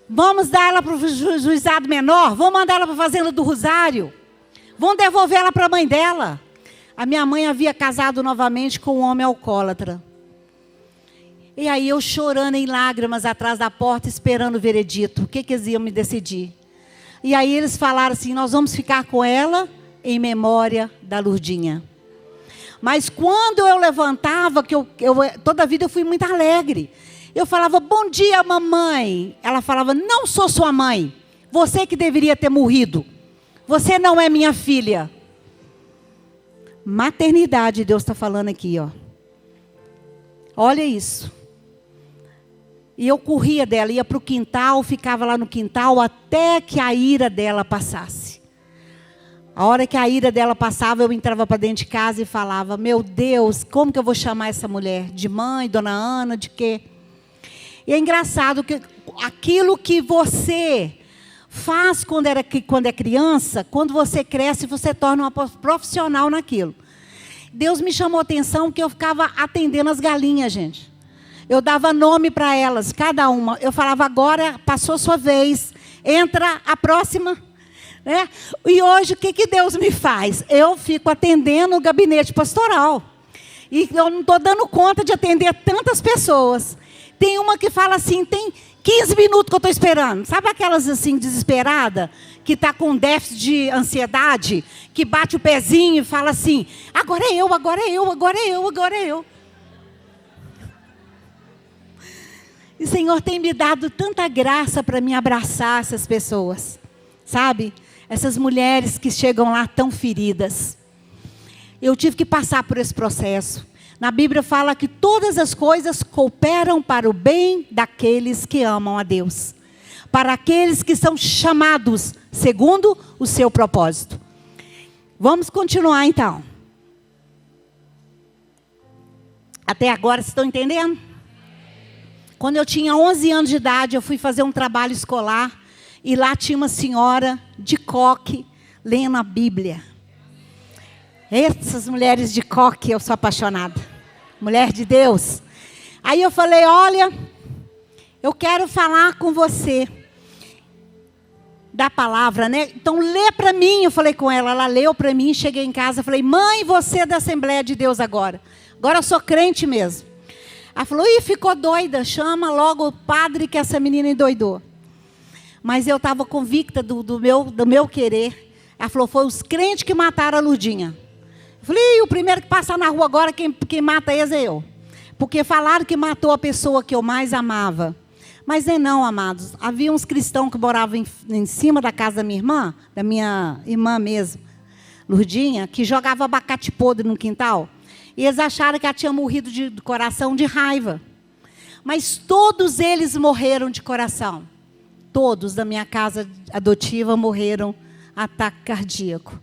Vamos dar ela para o juizado menor? Vamos mandar ela para a fazenda do Rosário? Vamos devolver ela para a mãe dela? A minha mãe havia casado novamente com um homem alcoólatra. E aí eu chorando em lágrimas atrás da porta, esperando o veredito. O que eles iam me decidir? E aí eles falaram assim: nós vamos ficar com ela em memória da Lurdinha. Mas quando eu levantava, toda a vida eu fui muito alegre. Eu falava: bom dia, mamãe. Ela falava: não sou sua mãe. Você que deveria ter morrido. Você não é minha filha. Maternidade, Deus está falando aqui, ó. Olha isso. E eu corria dela, ia para o quintal, ficava lá no quintal até que a ira dela passasse. A hora que a ira dela passava, eu entrava para dentro de casa e falava: meu Deus, como que eu vou chamar essa mulher? De mãe, dona Ana, de quê? E é engraçado que aquilo que você faz quando é criança, quando você cresce, você torna uma profissional naquilo. Deus me chamou a atenção que eu ficava atendendo as galinhas, gente. Eu dava nome para elas, cada uma. Eu falava, agora passou sua vez, entra a próxima. Né? E hoje, o que Deus me faz? Eu fico atendendo o gabinete pastoral. E eu não estou dando conta de atender tantas pessoas. Tem uma que fala assim, tem 15 minutos que eu estou esperando. Sabe aquelas assim, desesperada, que está com déficit de ansiedade, que bate o pezinho e fala assim, agora é eu, agora é eu, agora é eu, agora é eu. E o Senhor tem me dado tanta graça para me abraçar essas pessoas, sabe? Essas mulheres que chegam lá tão feridas. Eu tive que passar por esse processo. Na Bíblia fala que todas as coisas cooperam para o bem daqueles que amam a Deus. Para aqueles que são chamados segundo o seu propósito. Vamos continuar então. Até agora, vocês estão entendendo? Quando eu tinha 11 anos de idade, eu fui fazer um trabalho escolar. E lá tinha uma senhora de coque, lendo a Bíblia. Essas mulheres de coque, eu sou apaixonada. Mulher de Deus. Aí eu falei, olha, eu quero falar com você. Da palavra, né? Então lê para mim, eu falei com ela. Ela leu para mim, cheguei em casa, falei, mãe, você é da Assembleia de Deus agora. Agora eu sou crente mesmo. Ela falou, ih, ficou doida, chama logo o padre que essa menina endoidou. Mas eu estava convicta do meu querer. Ela falou, foi os crentes que mataram a Lurdinha. Eu falei, o primeiro que passa na rua agora, quem mata eles é eu. Porque falaram que matou a pessoa que eu mais amava. Mas não, amados. Havia uns cristãos que moravam em cima da casa da minha irmã mesmo, Lurdinha, que jogava abacate podre no quintal. E eles acharam que ela tinha morrido de coração de raiva. Mas todos eles morreram de coração. Todos da minha casa adotiva morreram ataque cardíaco.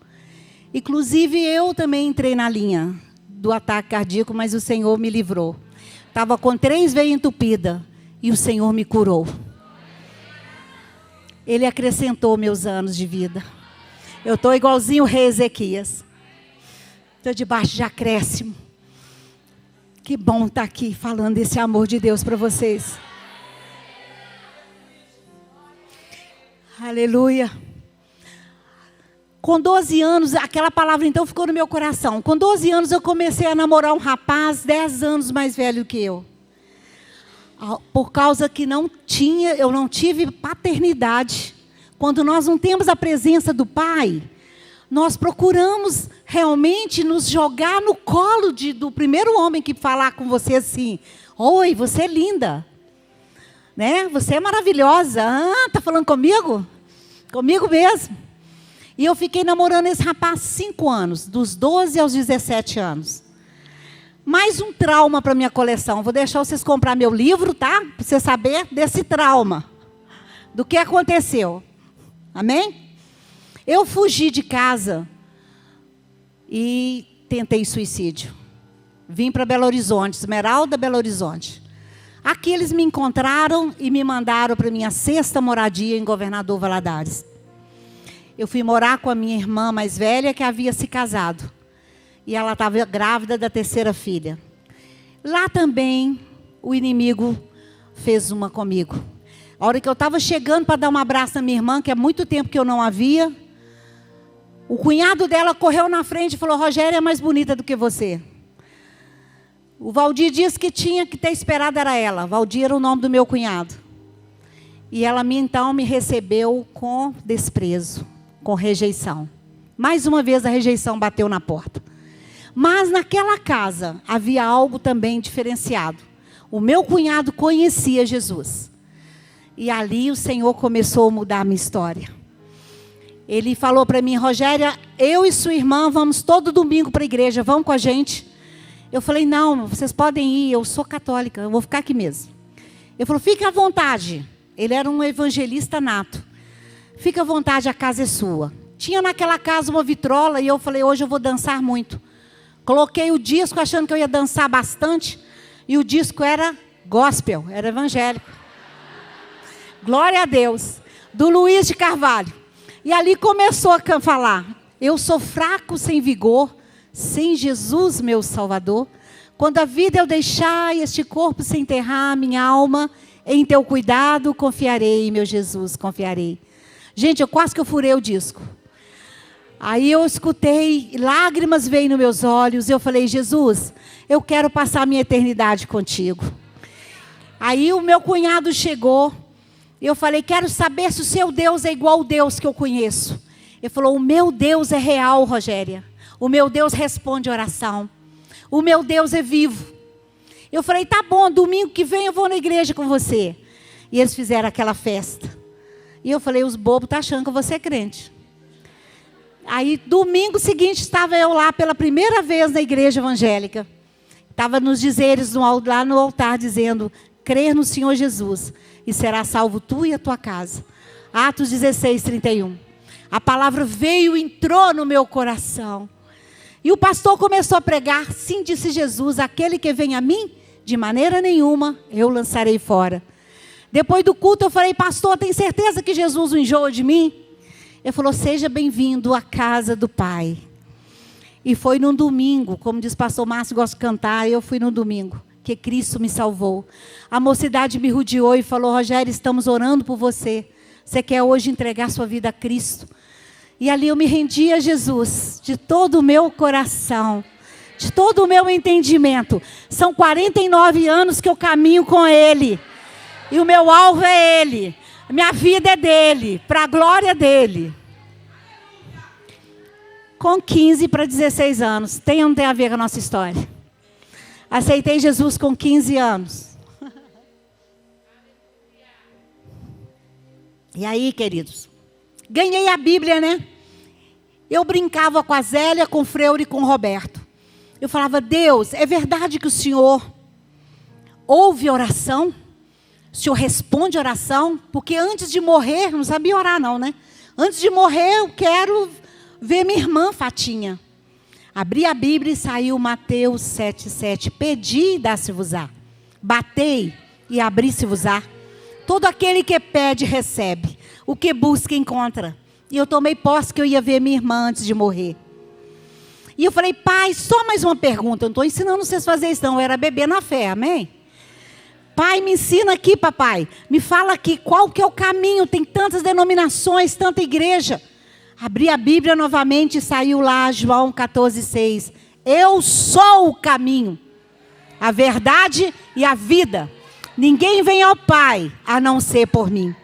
Inclusive eu também entrei na linha do ataque cardíaco, mas o Senhor me livrou. Estava com 3 veias entupidas e o Senhor me curou. Ele acrescentou meus anos de vida. Eu estou igualzinho o rei Ezequias. Estou debaixo de acréscimo. Que bom estar aqui falando desse amor de Deus para vocês. Aleluia. Com 12 anos, aquela palavra então ficou no meu coração. Com 12 anos eu comecei a namorar um rapaz 10 anos mais velho que eu. Por causa que eu não tive paternidade. Quando nós não temos a presença do pai, nós procuramos realmente nos jogar no colo do primeiro homem que falar com você assim, oi, você é linda. Né? Você é maravilhosa. Ah, tá falando comigo? Comigo mesmo. E eu fiquei namorando esse rapaz 5 anos, dos 12 aos 17 anos. Mais um trauma para minha coleção. Vou deixar vocês comprar meu livro, tá? Para você saber desse trauma. Do que aconteceu. Amém? Eu fugi de casa e tentei suicídio. Vim para Belo Horizonte, Esmeralda, Belo Horizonte. Aqui eles me encontraram e me mandaram para a minha 6ª moradia em Governador Valadares. Eu fui morar com a minha irmã mais velha, que havia se casado. E ela estava grávida da 3ª filha. Lá também, o inimigo fez uma comigo. A hora que eu estava chegando para dar um abraço na minha irmã, que há muito tempo que eu não a via, o cunhado dela correu na frente e falou, Rogéria é mais bonita do que você. O Valdir disse que tinha que ter esperado era ela. Valdir era o nome do meu cunhado. E ela então me recebeu com desprezo, com rejeição. Mais uma vez a rejeição bateu na porta. Mas naquela casa havia algo também diferenciado. O meu cunhado conhecia Jesus. E ali o Senhor começou a mudar a minha história. Ele falou para mim, Rogéria, eu e sua irmã vamos todo domingo para a igreja, vão com a gente? Eu falei, não, vocês podem ir, eu sou católica, eu vou ficar aqui mesmo. Ele falou, fique à vontade. Ele era um evangelista nato. Fica à vontade, a casa é sua. Tinha naquela casa uma vitrola e eu falei, hoje eu vou dançar muito. Coloquei o disco achando que eu ia dançar bastante. E o disco era gospel, era evangélico. Glória a Deus. Do Luiz de Carvalho. E ali começou a falar. Eu sou fraco sem vigor, sem Jesus meu Salvador. Quando a vida eu deixar e este corpo se enterrar, minha alma, em teu cuidado confiarei, meu Jesus, confiarei. Gente, quase que eu furei o disco. Aí eu escutei, lágrimas veio nos meus olhos, eu falei, Jesus, eu quero passar a minha eternidade contigo. Aí o meu cunhado chegou, eu falei, quero saber se o seu Deus é igual ao Deus que eu conheço. Ele falou, o meu Deus é real, Rogéria. O meu Deus responde oração. O meu Deus é vivo. Eu falei, tá bom, domingo que vem eu vou na igreja com você. E eles fizeram aquela festa. E eu falei, os bobos estão achando que você é crente. Aí, domingo seguinte, estava eu lá pela primeira vez na igreja evangélica. Estava nos dizeres lá no altar, dizendo, crer no Senhor Jesus, e será salvo tu e a tua casa. Atos 16, 31. A palavra veio e entrou no meu coração. E o pastor começou a pregar, sim, disse Jesus, aquele que vem a mim, de maneira nenhuma, eu lançarei fora. Depois do culto eu falei, pastor, tem certeza que Jesus o enjoa de mim? Ele falou, seja bem-vindo à casa do Pai. E foi num domingo, como diz o pastor Márcio, gosta de cantar, eu fui num domingo, que Cristo me salvou. A mocidade me rodeou e falou, Rogério, estamos orando por você. Você quer hoje entregar sua vida a Cristo? E ali eu me rendi a Jesus, de todo o meu coração, de todo o meu entendimento. São 49 anos que eu caminho com Ele. E o meu alvo é Ele. Minha vida é dEle, para a glória dEle. Com 15 para 16 anos. Tem ou não tem a ver com a nossa história? Aceitei Jesus com 15 anos. E aí, queridos? Ganhei a Bíblia, né? Eu brincava com a Zélia, com o Freire e com o Roberto. Eu falava, Deus, é verdade que o Senhor ouve oração? O Senhor responde oração? Porque antes de morrer, não sabia orar não, né? Antes de morrer, eu quero ver minha irmã Fatinha. Abri a Bíblia e saiu Mateus 7,7. Pedi e dá-se-vos-á. Batei e abri-se-vos-á. Todo aquele que pede, recebe. O que busca, encontra. E eu tomei posse que eu ia ver minha irmã antes de morrer. E eu falei, pai, só mais uma pergunta. Eu não estou ensinando vocês a fazer isso, não. Eu era bebê na fé, amém? Pai, me ensina aqui, papai. Me fala aqui, qual que é o caminho? Tem tantas denominações, tanta igreja. Abri a Bíblia novamente e saiu lá, João 14,6. Eu sou o caminho, a verdade e a vida. Ninguém vem ao Pai, a não ser por mim.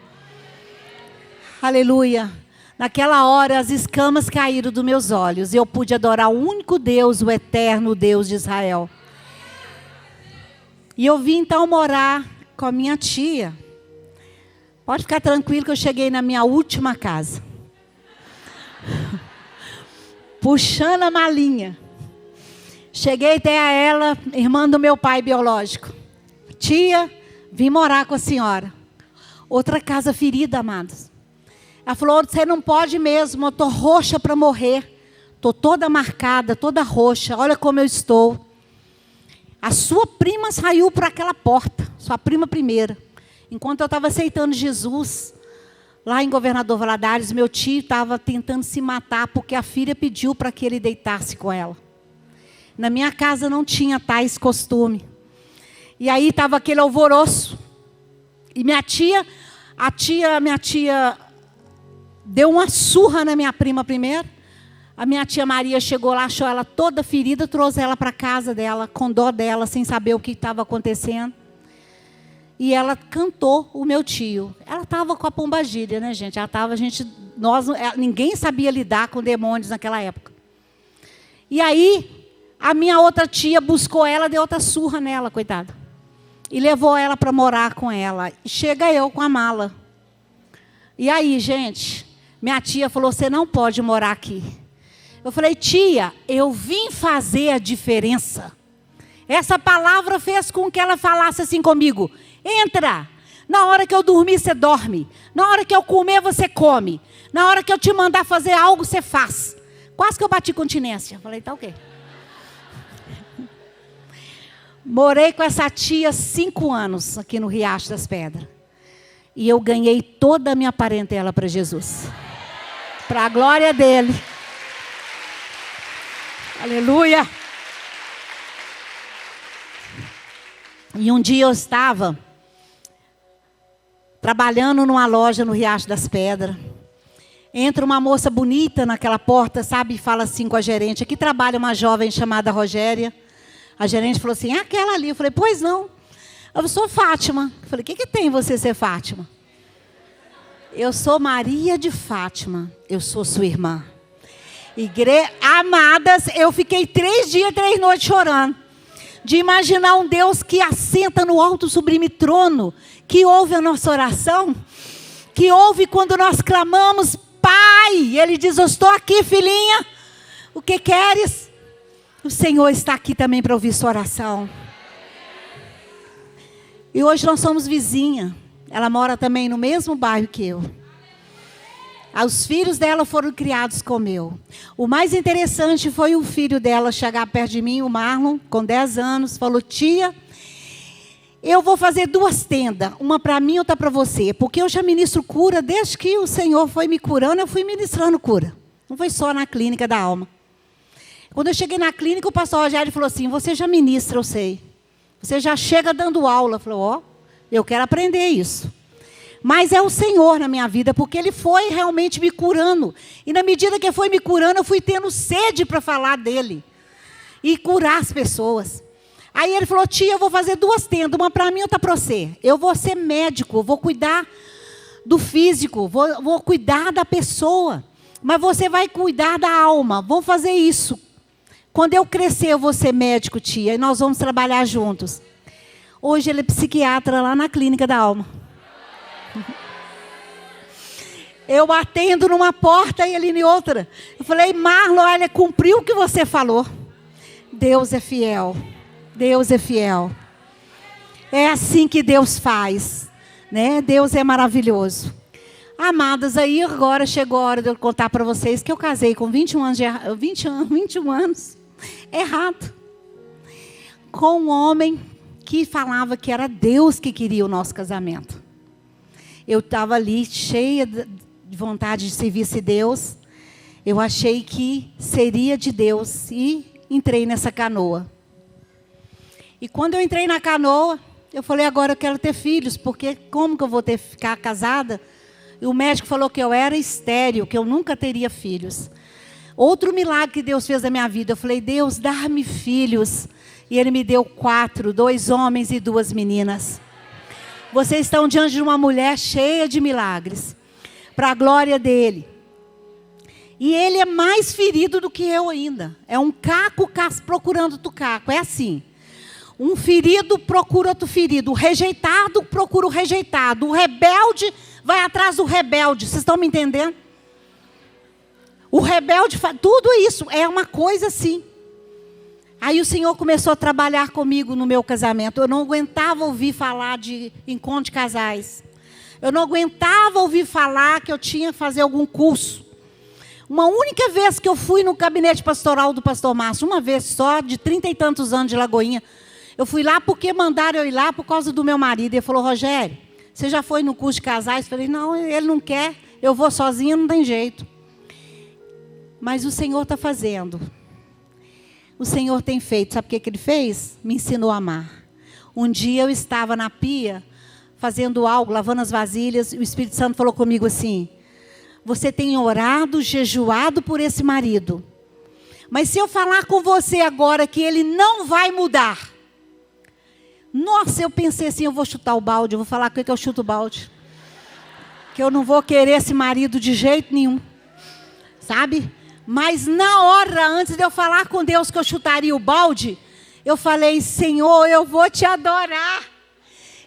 Aleluia. Naquela hora, as escamas caíram dos meus olhos. E eu pude adorar o único Deus, o eterno Deus de Israel. E eu vim então morar com a minha tia. Pode ficar tranquilo que eu cheguei na minha última casa. Puxando a malinha. Cheguei até a ela, irmã do meu pai biológico. Tia, vim morar com a senhora. Outra casa ferida, amados. Ela falou, você não pode mesmo, eu estou roxa para morrer. Estou toda marcada, toda roxa, olha como eu estou. A sua prima saiu por aquela porta, sua prima primeira. Enquanto eu estava aceitando Jesus, lá em Governador Valadares, meu tio estava tentando se matar, porque a filha pediu para que ele deitasse com ela. Na minha casa não tinha tais costumes. E aí estava aquele alvoroço. E minha tia deu uma surra na minha prima primeiro. A minha tia Maria chegou lá, achou ela toda ferida, trouxe ela para casa dela, com dó dela, sem saber o que estava acontecendo. E ela cantou o meu tio. Ela estava com a pombagira, né, gente? Ninguém sabia lidar com demônios naquela época. E aí, a minha outra tia buscou ela, deu outra surra nela, coitada. E levou ela para morar com ela. E chega eu com a mala. E aí, gente, minha tia falou, você não pode morar aqui. Eu falei, tia, eu vim fazer a diferença. Essa palavra fez com que ela falasse assim comigo. Entra. Na hora que eu dormir, você dorme. Na hora que eu comer, você come. Na hora que eu te mandar fazer algo, você faz. Quase que eu bati continência. Eu falei, tá ok. Morei com essa tia 5 anos aqui no Riacho das Pedras. E eu ganhei toda a minha parentela para Jesus. Para a glória dele. Aleluia. E um dia eu estava trabalhando numa loja no Riacho das Pedras. Entra uma moça bonita naquela porta, sabe? E fala assim com a gerente. Aqui trabalha uma jovem chamada Rogéria. A gerente falou assim, é aquela ali. Eu falei, pois não. Eu sou Fátima. Eu falei, o que tem você ser Fátima? Eu sou Maria de Fátima. Eu sou sua irmã. Amadas, eu fiquei 3 dias, 3 noites chorando. De imaginar um Deus que assenta no alto sublime trono, que ouve a nossa oração, que ouve quando nós clamamos, Pai. Ele diz, eu estou aqui, filhinha. O que queres? O Senhor está aqui também para ouvir sua oração. E hoje nós somos vizinha. Ela mora também no mesmo bairro que eu. Os filhos dela foram criados como eu. O mais interessante foi o filho dela chegar perto de mim, o Marlon, com 10 anos, falou, tia, eu vou fazer 2 tendas, uma para mim e outra para você, porque eu já ministro cura, desde que o Senhor foi me curando, eu fui ministrando cura. Não foi só na clínica da alma. Quando eu cheguei na clínica, o pastor Rogério falou assim, você já ministra, eu sei. Você já chega dando aula. Falou, ó, eu quero aprender isso. Mas é o Senhor na minha vida, porque Ele foi realmente me curando. E na medida que foi me curando, eu fui tendo sede para falar dEle. E curar as pessoas. Aí ele falou, tia, eu vou fazer 2 tendas, uma para mim e outra para você. Eu vou ser médico, vou cuidar do físico, vou cuidar da pessoa. Mas você vai cuidar da alma, vamos fazer isso. Quando eu crescer, eu vou ser médico, tia, e nós vamos trabalhar juntos. Hoje ele é psiquiatra lá na clínica da alma. Eu atendo numa porta e ele em outra. Eu falei, Marlon, olha, cumpriu o que você falou. Deus é fiel. Deus é fiel. É assim que Deus faz, né? Deus é maravilhoso. Amadas, aí agora chegou a hora de eu contar para vocês que eu casei com 21 anos, errado. Com um homem que falava que era Deus que queria o nosso casamento. Eu estava ali cheia de vontade de servir esse Deus. Eu achei que seria de Deus e entrei nessa canoa. E quando eu entrei na canoa, eu falei, agora eu quero ter filhos, porque como que eu vou ficar casada? E o médico falou que eu era estéril, que eu nunca teria filhos. Outro milagre que Deus fez na minha vida, eu falei, Deus, dá-me filhos. E Ele me deu 4, 2 homens e 2 meninas. Vocês estão diante de uma mulher cheia de milagres, para a glória dEle. E ele é mais ferido do que eu ainda. É um caco procurando outro caco, é assim. Um ferido procura outro ferido, o rejeitado procura o rejeitado, o rebelde vai atrás do rebelde. Vocês estão me entendendo? O rebelde, tudo isso é uma coisa assim. Aí o Senhor começou a trabalhar comigo no meu casamento. Eu não aguentava ouvir falar de encontro de casais. Eu não aguentava ouvir falar que eu tinha que fazer algum curso. Uma única vez que eu fui no gabinete pastoral do pastor Márcio, uma vez só, de 30 e tantos anos de Lagoinha. Eu fui lá porque mandaram eu ir lá por causa do meu marido. Ele falou, Rogério, você já foi no curso de casais? Eu falei, não, ele não quer, eu vou sozinha, não tem jeito. Mas o Senhor está fazendo. O Senhor tem feito. Sabe o que Ele fez? Me ensinou a amar. Um dia eu estava na pia, fazendo algo, lavando as vasilhas, e o Espírito Santo falou comigo assim, você tem orado, jejuado por esse marido. Mas se eu falar com você agora que ele não vai mudar. Nossa, eu pensei assim, eu vou chutar o balde, eu vou falar que eu chuto o balde. Que eu não vou querer esse marido de jeito nenhum. Sabe? Mas na hora, antes de eu falar com Deus que eu chutaria o balde, eu falei, Senhor, eu vou te adorar.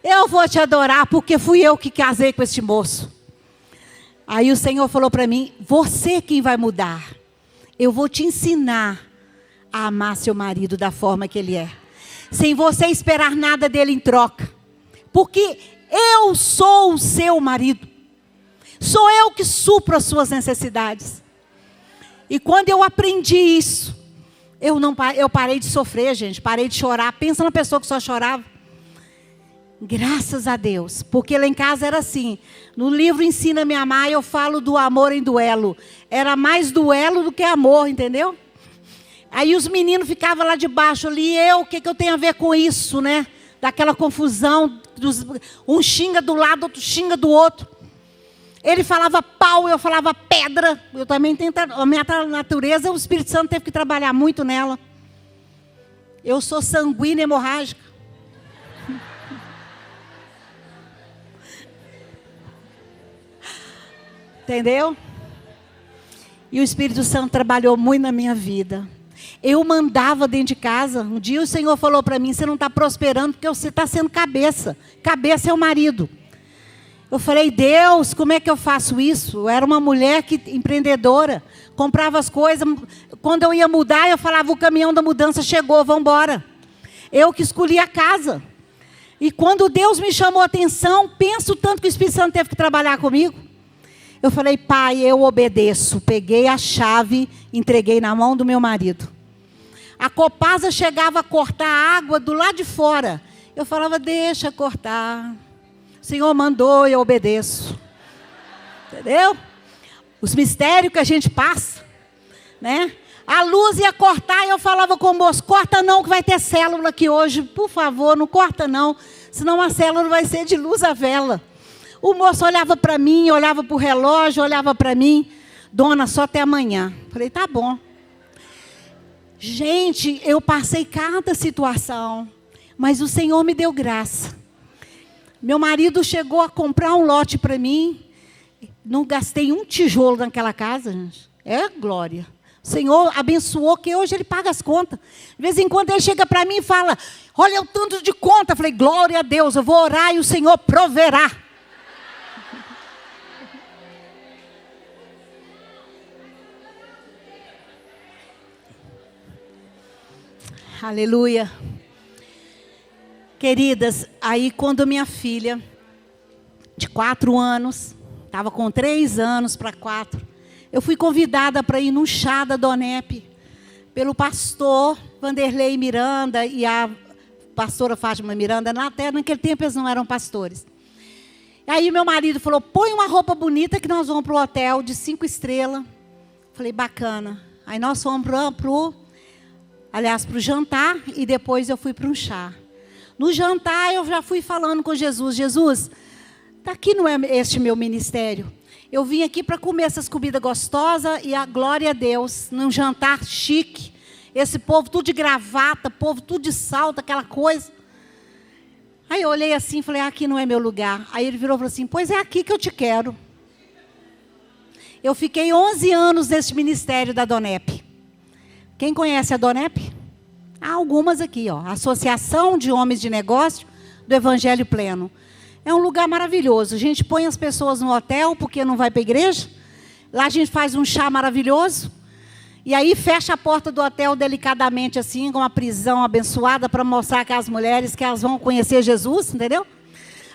Eu vou te adorar, porque fui eu que casei com este moço. Aí o Senhor falou para mim, você quem vai mudar. Eu vou te ensinar a amar seu marido da forma que ele é. Sem você esperar nada dele em troca. Porque eu sou o seu marido. Sou eu que supro as suas necessidades. E quando eu aprendi isso, eu parei de sofrer, gente. Parei de chorar. Pensa na pessoa que só chorava. Graças a Deus. Porque lá em casa era assim. No livro Ensina-me a Amar, eu falo do amor em duelo. Era mais duelo do que amor, entendeu? Aí os meninos ficavam lá debaixo ali. O que eu tenho a ver com isso, né? daquela confusão, um xinga do lado, outro xinga do outro. Ele falava pau, eu falava pedra. Eu também tenho, a minha natureza, o Espírito Santo teve que trabalhar muito nela. Eu sou sanguínea hemorrágica. Entendeu? E o Espírito Santo trabalhou muito na minha vida. Eu mandava dentro de casa. Um dia o Senhor falou para mim: você não está prosperando porque você está sendo cabeça. Cabeça é o marido. Eu falei: Deus, como é que eu faço isso? Eu era uma mulher empreendedora. Comprava as coisas. Quando eu ia mudar, eu falava: o caminhão da mudança chegou, vamos embora. Eu que escolhi a casa. E quando Deus me chamou a atenção, penso tanto que o Espírito Santo teve que trabalhar comigo. Eu falei: pai, eu obedeço. Peguei a chave, entreguei na mão do meu marido. A Copasa chegava a cortar a água do lado de fora. Eu falava: deixa cortar. O Senhor mandou, eu obedeço. Entendeu? Os mistérios que a gente passa, né? A luz ia cortar e eu falava com o moço: corta não, que vai ter célula aqui hoje. Por favor, não corta não, senão a célula vai ser de luz à vela. O moço olhava para mim, olhava para o relógio, olhava para mim: dona, só até amanhã. Falei: tá bom. Gente, eu passei cada situação, mas o Senhor me deu graça. Meu marido chegou a comprar um lote para mim, não gastei um tijolo naquela casa, gente. É glória. O Senhor abençoou, que hoje Ele paga as contas. De vez em quando Ele chega para mim e fala: olha o tanto de conta. Eu falei: glória a Deus, eu vou orar e o Senhor proverá. Aleluia. Queridas, aí quando minha filha, de 4 anos, estava com 3 anos para 4, eu fui convidada para ir num chá da Donep, pelo pastor Vanderlei Miranda e a pastora Fátima Miranda. Até naquele tempo eles não eram pastores. Aí meu marido falou: põe uma roupa bonita que nós vamos para o hotel de 5 estrelas. Falei: bacana. Aí nós fomos para o jantar e depois eu fui para um chá. No jantar eu já fui falando com Jesus: Jesus, aqui não é este meu ministério. Eu vim aqui para comer essas comidas gostosas e a glória a Deus, num jantar chique. Esse povo tudo de gravata, povo tudo de salto, aquela coisa. Aí eu olhei assim e falei: aqui não é meu lugar. Aí ele virou e falou assim: pois é aqui que eu te quero. Eu fiquei 11 anos nesse ministério da Donep. Quem conhece a Donep? Há algumas aqui, ó. Associação de Homens de Negócio do Evangelho Pleno. É um lugar maravilhoso. A gente põe as pessoas no hotel porque não vai para a igreja. Lá a gente faz um chá maravilhoso. E aí fecha a porta do hotel delicadamente assim, com uma prisão abençoada, para mostrar que as mulheres que elas vão conhecer Jesus, entendeu?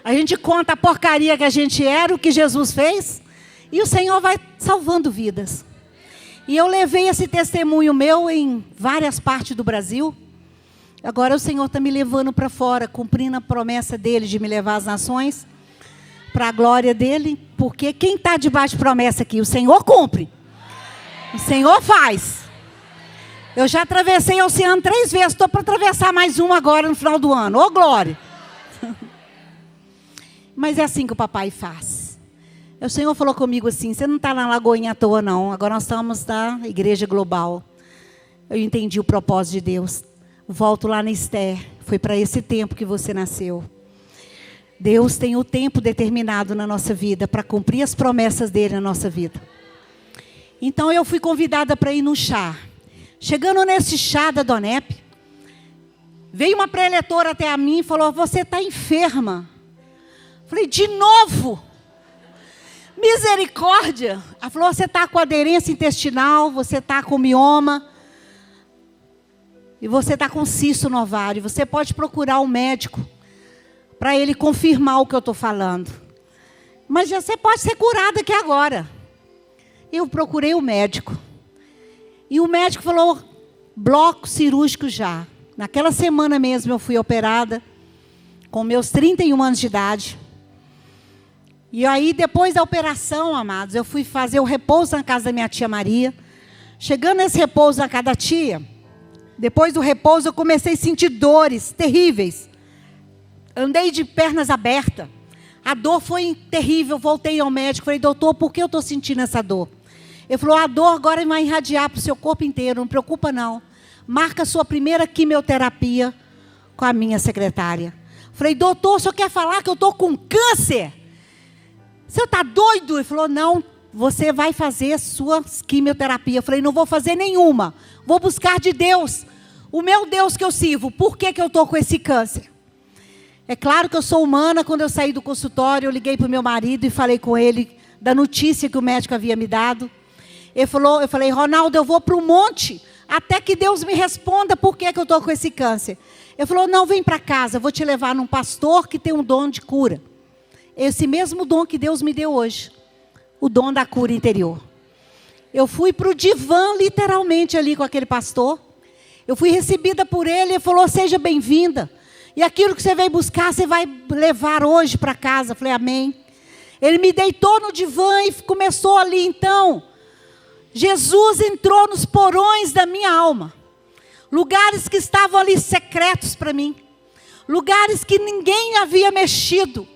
A gente conta a porcaria que a gente era, o que Jesus fez. E o Senhor vai salvando vidas. E eu levei esse testemunho meu em várias partes do Brasil. Agora o Senhor está me levando para fora, cumprindo a promessa dEle de me levar às nações, para a glória dEle. Porque quem está debaixo de promessa aqui? O Senhor cumpre. O Senhor faz. Eu já atravessei o oceano 3 vezes, estou para atravessar mais uma agora no final do ano. Ô glória! Mas é assim que o papai faz. O Senhor falou comigo assim: você não está na Lagoinha à toa não, agora nós estamos na Igreja Global. Eu entendi o propósito de Deus. Volto lá na Esther, foi para esse tempo que você nasceu. Deus tem o tempo determinado na nossa vida, para cumprir as promessas dEle na nossa vida. Então eu fui convidada para ir no chá. Chegando nesse chá da Donep, veio uma preletora até a mim e falou: você está enferma. Falei: de novo? Misericórdia. Ela falou: você está com aderência intestinal, você está com mioma, e você está com cisto no ovário. Você pode procurar um médico para ele confirmar o que eu estou falando. Mas você pode ser curada aqui agora. Eu procurei o médico. E o médico falou: bloco cirúrgico já. Naquela semana mesmo eu fui operada, com meus 31 anos de idade. E aí, depois da operação, amados, eu fui fazer o repouso na casa da minha tia Maria. Chegando nesse repouso na casa da tia, depois do repouso eu comecei a sentir dores terríveis. andei de pernas abertas. A dor foi terrível, voltei ao médico, falei, doutor, por que eu estou sentindo essa dor? Ele falou, a dor agora vai irradiar para o seu corpo inteiro, não preocupa não. Marca a sua primeira quimioterapia com a minha secretária. Falei, doutor, o senhor quer falar que eu estou com câncer? O senhor está doido? Ele falou, não, você vai fazer sua quimioterapia. Eu falei, não vou fazer nenhuma, vou buscar de Deus. O meu Deus que eu sirvo, por que eu estou com esse câncer? É claro que eu sou humana, quando eu saí do consultório, eu liguei para o meu marido e falei com ele da notícia que o médico havia me dado. Ele falou, eu falei, Ronaldo, eu vou para o monte, até que Deus me responda por que eu estou com esse câncer. Ele falou, não, vem para casa, eu vou te levar num pastor que tem um dom de cura. Esse mesmo dom que Deus me deu hoje, o dom da cura interior. Eu fui para o divã, literalmente, ali com aquele pastor. Eu fui recebida por ele, ele falou, seja bem-vinda. E aquilo que você veio buscar, você vai levar hoje para casa. Eu falei, amém. Ele me deitou no divã e começou ali, então. Jesus entrou nos porões da minha alma. Lugares que estavam ali secretos para mim. Lugares que ninguém havia mexido.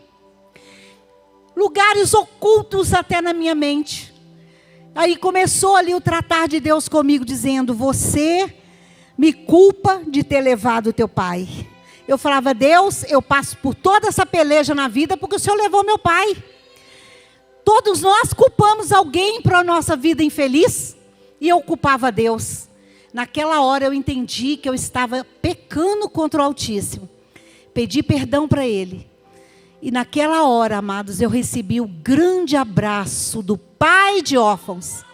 Lugares ocultos até na minha mente. Aí começou ali o tratar de Deus comigo, dizendo, você me culpa de ter levado o teu pai. Eu falava, Deus, eu passo por toda essa peleja na vida porque o Senhor levou meu pai. Todos nós culpamos alguém para a nossa vida infeliz. E eu culpava Deus. Naquela hora eu entendi que eu estava pecando contra o Altíssimo. Pedi perdão para Ele. E naquela hora, amados, eu recebi o grande abraço do Pai de órfãos.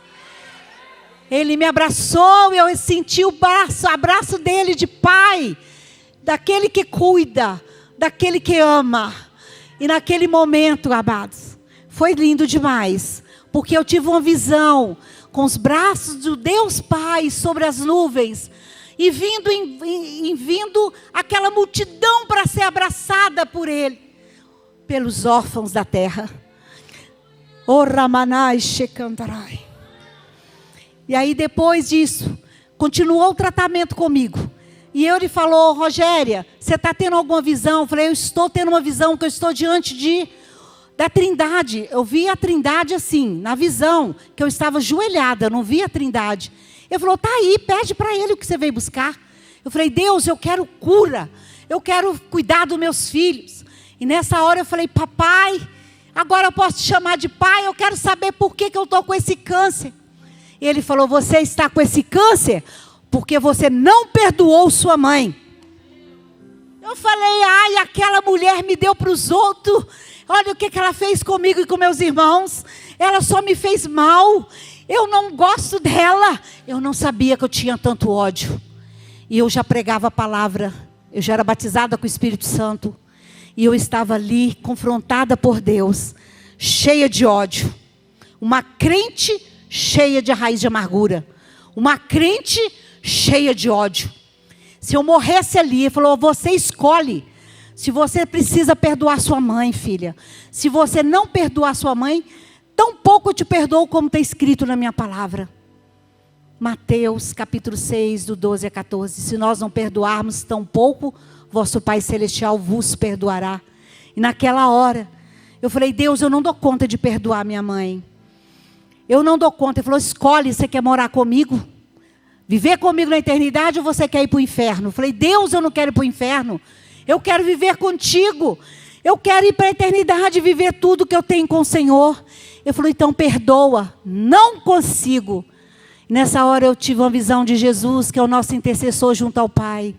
Ele me abraçou e eu senti o abraço dele de pai. Daquele que cuida, daquele que ama. E naquele momento, amados, foi lindo demais. Porque eu tive uma visão com os braços do Deus Pai sobre as nuvens. E vindo aquela multidão para ser abraçada por Ele. Pelos órfãos da terra. O Ramanai Shekandarai. E aí depois disso, continuou o tratamento comigo. E ele falou, Rogéria, você está tendo alguma visão? Eu falei, eu estou tendo uma visão, que eu estou diante da Trindade. Eu vi a Trindade assim, na visão, que eu estava ajoelhada, não vi a Trindade. Ele falou, tá aí, pede para ele o que você veio buscar. Eu falei, Deus, eu quero cura, eu quero cuidar dos meus filhos. E nessa hora eu falei, papai, agora eu posso te chamar de pai, eu quero saber por que eu estou com esse câncer. E ele falou, você está com esse câncer porque você não perdoou sua mãe. Eu falei, ai, aquela mulher me deu para os outros. Olha o que ela fez comigo e com meus irmãos. Ela só me fez mal. Eu não gosto dela. Eu não sabia que eu tinha tanto ódio. E eu já pregava a palavra. Eu já era batizada com o Espírito Santo. E eu estava ali, confrontada por Deus, cheia de ódio. Uma crente cheia de raiz de amargura. Uma crente cheia de ódio. Se eu morresse ali, ele falou, você escolhe. Se você precisa perdoar sua mãe, filha. Se você não perdoar sua mãe, tão pouco eu te perdoo como está escrito na minha palavra. Mateus capítulo 6, do 12 a 14. Se nós não perdoarmos, tão pouco vosso Pai Celestial vos perdoará. E naquela hora, eu falei, Deus, eu não dou conta de perdoar minha mãe. Eu não dou conta. Ele falou, escolhe, você quer morar comigo? Viver comigo na eternidade ou você quer ir para o inferno? Eu falei, Deus, eu não quero ir para o inferno. Eu quero viver contigo. Eu quero ir para a eternidade e viver tudo que eu tenho com o Senhor. Ele falou, então perdoa. Não consigo. Nessa hora eu tive uma visão de Jesus, que é o nosso intercessor junto ao Pai.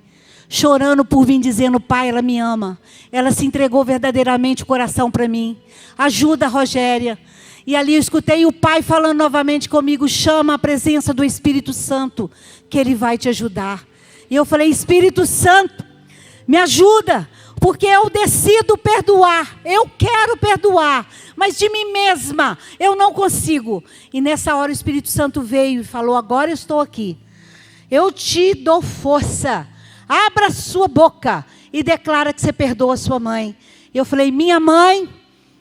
Chorando por mim, dizendo, Pai, ela me ama. Ela se entregou verdadeiramente o coração para mim. Ajuda, Rogéria. E ali eu escutei o Pai falando novamente comigo, chama a presença do Espírito Santo, que Ele vai te ajudar. E eu falei, Espírito Santo, me ajuda, porque eu decido perdoar. Eu quero perdoar, mas de mim mesma eu não consigo. E nessa hora o Espírito Santo veio e falou, agora eu estou aqui. Eu te dou força. Abra sua boca e declara que você perdoa a sua mãe. E eu falei, minha mãe,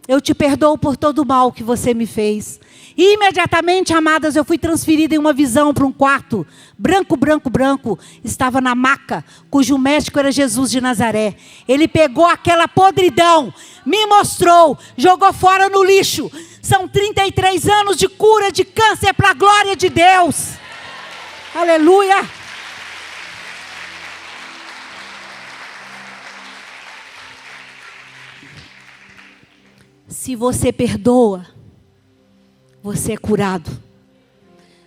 Eu te perdoo por todo o mal que você me fez. E imediatamente, amadas, eu fui transferida em uma visão para um quarto. Branco, branco, branco. Estava na maca, cujo médico era Jesus de Nazaré. Ele pegou aquela podridão, me mostrou, jogou fora no lixo. São 33 anos de cura de câncer para a glória de Deus. Aleluia. Se você perdoa, você é curado.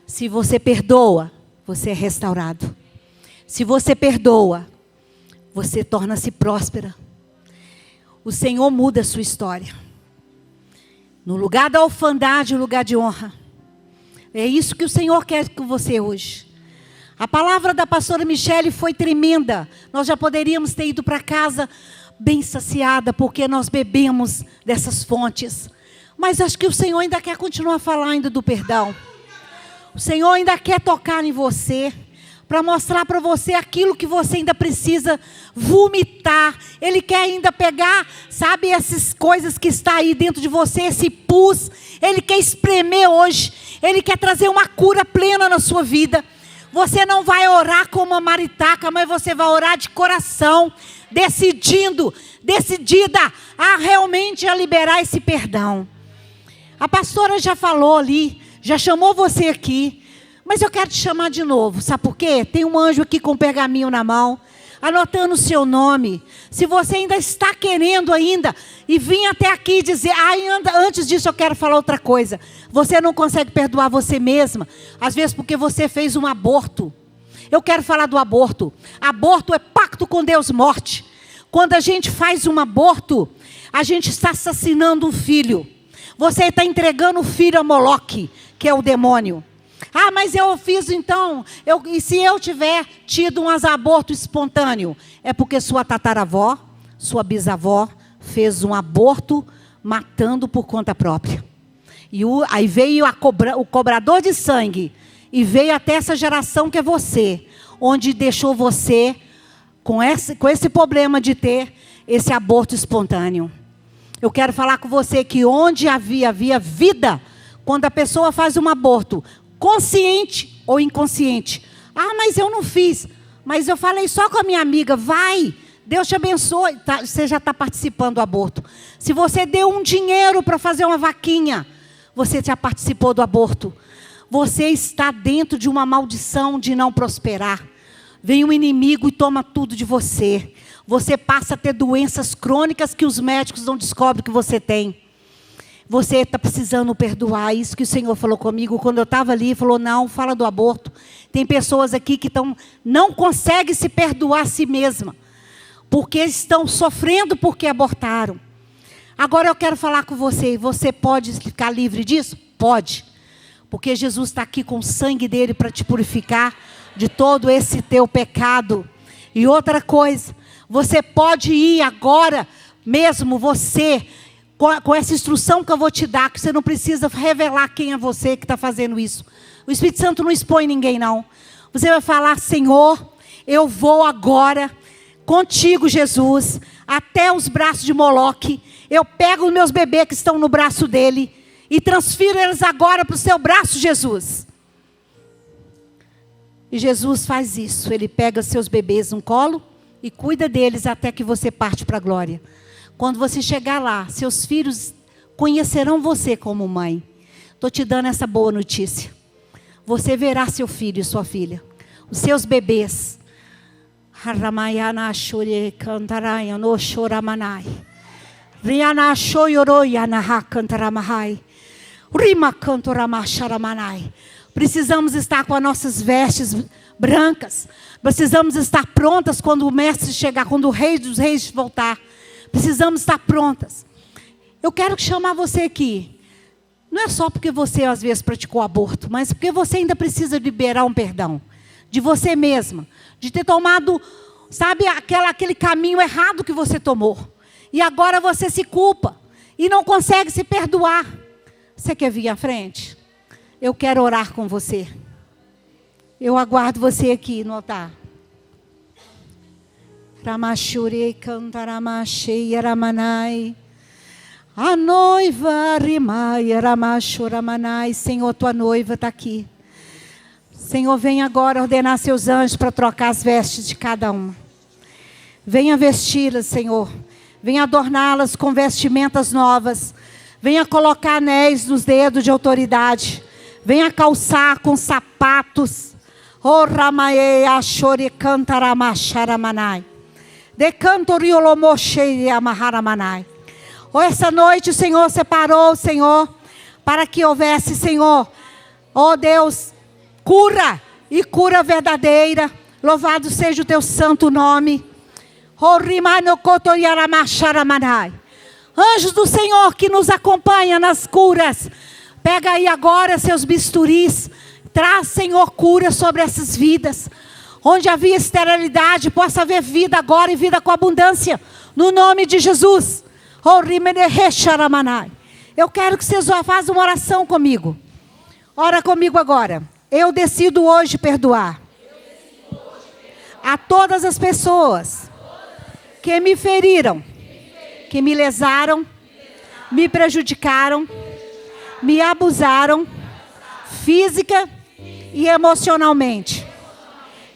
Se você perdoa, você é restaurado. Se você perdoa, você torna-se próspera. O Senhor muda a sua história. No lugar da orfandade, o lugar de honra. É isso que o Senhor quer com você hoje. A palavra da pastora Michele foi tremenda. Nós já poderíamos ter ido para casa bem saciada, porque nós bebemos dessas fontes. Mas acho que o Senhor ainda quer continuar falando do perdão. O Senhor ainda quer tocar em você, para mostrar para você aquilo que você ainda precisa vomitar. Ele quer ainda pegar, sabe, essas coisas que está aí dentro de você, esse pus. Ele quer espremer hoje. Ele quer trazer uma cura plena na sua vida. Você não vai orar como uma maritaca, mas você vai orar de coração, decidida a realmente a liberar esse perdão. A pastora já falou ali, já chamou você aqui, mas eu quero te chamar de novo. Sabe por quê? Tem um anjo aqui com um pergaminho na mão, anotando o seu nome. Se você ainda está querendo ainda, e vir até aqui dizer, antes disso eu quero falar outra coisa. Você não consegue perdoar você mesma, às vezes porque você fez um aborto. Eu quero falar do aborto. Aborto é pacto com Deus, morte. Quando a gente faz um aborto, a gente está assassinando um filho. Você está entregando o filho a Moloque, que é o demônio. Ah, mas eu fiz então, e se eu tiver tido um aborto espontâneo? É porque sua tataravó, sua bisavó, fez um aborto matando por conta própria. E aí veio o cobrador de sangue, e veio até essa geração que é você, onde deixou você com esse problema de ter esse aborto espontâneo. Eu quero falar com você que onde havia vida, quando a pessoa faz um aborto, consciente ou inconsciente. Ah, mas eu não fiz. Mas eu falei só com a minha amiga. Vai, Deus te abençoe. Você já está participando do aborto. Se você deu um dinheiro para fazer uma vaquinha, você já participou do aborto. Você está dentro de uma maldição de não prosperar. Vem um inimigo e toma tudo de você. Você passa a ter doenças crônicas que os médicos não descobrem que você tem. Você está precisando perdoar. Isso que o Senhor falou comigo quando eu estava ali. Falou, não, fala do aborto. Tem pessoas aqui que não conseguem se perdoar a si mesma. Porque estão sofrendo porque abortaram. Agora eu quero falar com você. Você pode ficar livre disso? Pode. Porque Jesus está aqui com o sangue dele para te purificar de todo esse teu pecado. E outra coisa, você pode ir agora mesmo, você, com essa instrução que eu vou te dar, que você não precisa revelar quem é você que está fazendo isso. O Espírito Santo não expõe ninguém, não. Você vai falar, Senhor, eu vou agora contigo, Jesus, até os braços de Moloque. Eu pego os meus bebês que estão no braço dele e transfiro eles agora para o seu braço, Jesus. E Jesus faz isso. Ele pega seus bebês no colo e cuida deles até que você parte para a glória. Quando você chegar lá, seus filhos conhecerão você como mãe. Estou te dando essa boa notícia. Você verá seu filho e sua filha. Os seus bebês. Precisamos estar com as nossas vestes brancas. Precisamos estar prontas quando o mestre chegar, quando o rei dos reis voltar. Precisamos estar prontas. Eu quero chamar você aqui. Não é só porque você às vezes praticou aborto, mas porque você ainda precisa liberar um perdão. De você mesma. De ter tomado, sabe, aquele caminho errado que você tomou. E agora você se culpa. E não consegue se perdoar. Você quer vir à frente? Eu quero orar com você. Eu aguardo você aqui no altar. Ramachure cantaramachei aramanai. A noiva, Rimai, Ramachuramanai. Senhor, tua noiva está aqui. Senhor, vem agora ordenar seus anjos para trocar as vestes de cada uma. Venha vesti-las, Senhor. Venha adorná-las com vestimentas novas. Venha colocar anéis nos dedos de autoridade. Venha calçar com sapatos. Oh, Ramae, Ashore, Cantaramacharamanai. Decantoriolomoshei, Amaharamanai. Oh, essa noite o Senhor separou, Senhor, para que houvesse, Senhor, oh Deus, cura e cura verdadeira. Louvado seja o teu santo nome. Anjos do Senhor que nos acompanha nas curas, pega aí agora seus bisturis, traz, Senhor, cura sobre essas vidas. Onde havia esterilidade, possa haver vida agora e vida com abundância, no nome de Jesus. Eu quero que vocês façam uma oração comigo. Ora comigo agora. Eu decido hoje perdoar a todas as pessoas que me feriram, que me lesaram, me prejudicaram, me abusaram, física e emocionalmente.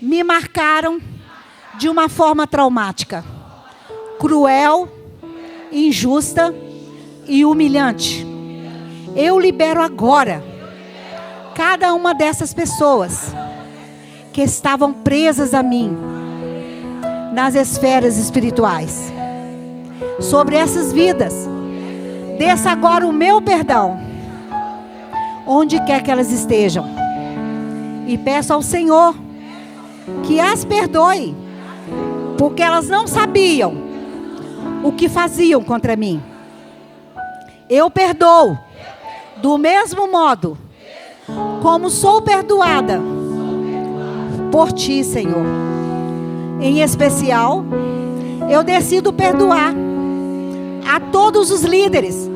Me marcaram de uma forma traumática, cruel, injusta e humilhante. Eu libero agora cada uma dessas pessoas que estavam presas a mim nas esferas espirituais. Sobre essas vidas, desça agora o meu perdão, onde quer que elas estejam. E peço ao Senhor que as perdoe, porque elas não sabiam o que faziam contra mim. Eu perdoo do mesmo modo como sou perdoada por ti, Senhor. Em especial, eu decido perdoar a todos os líderes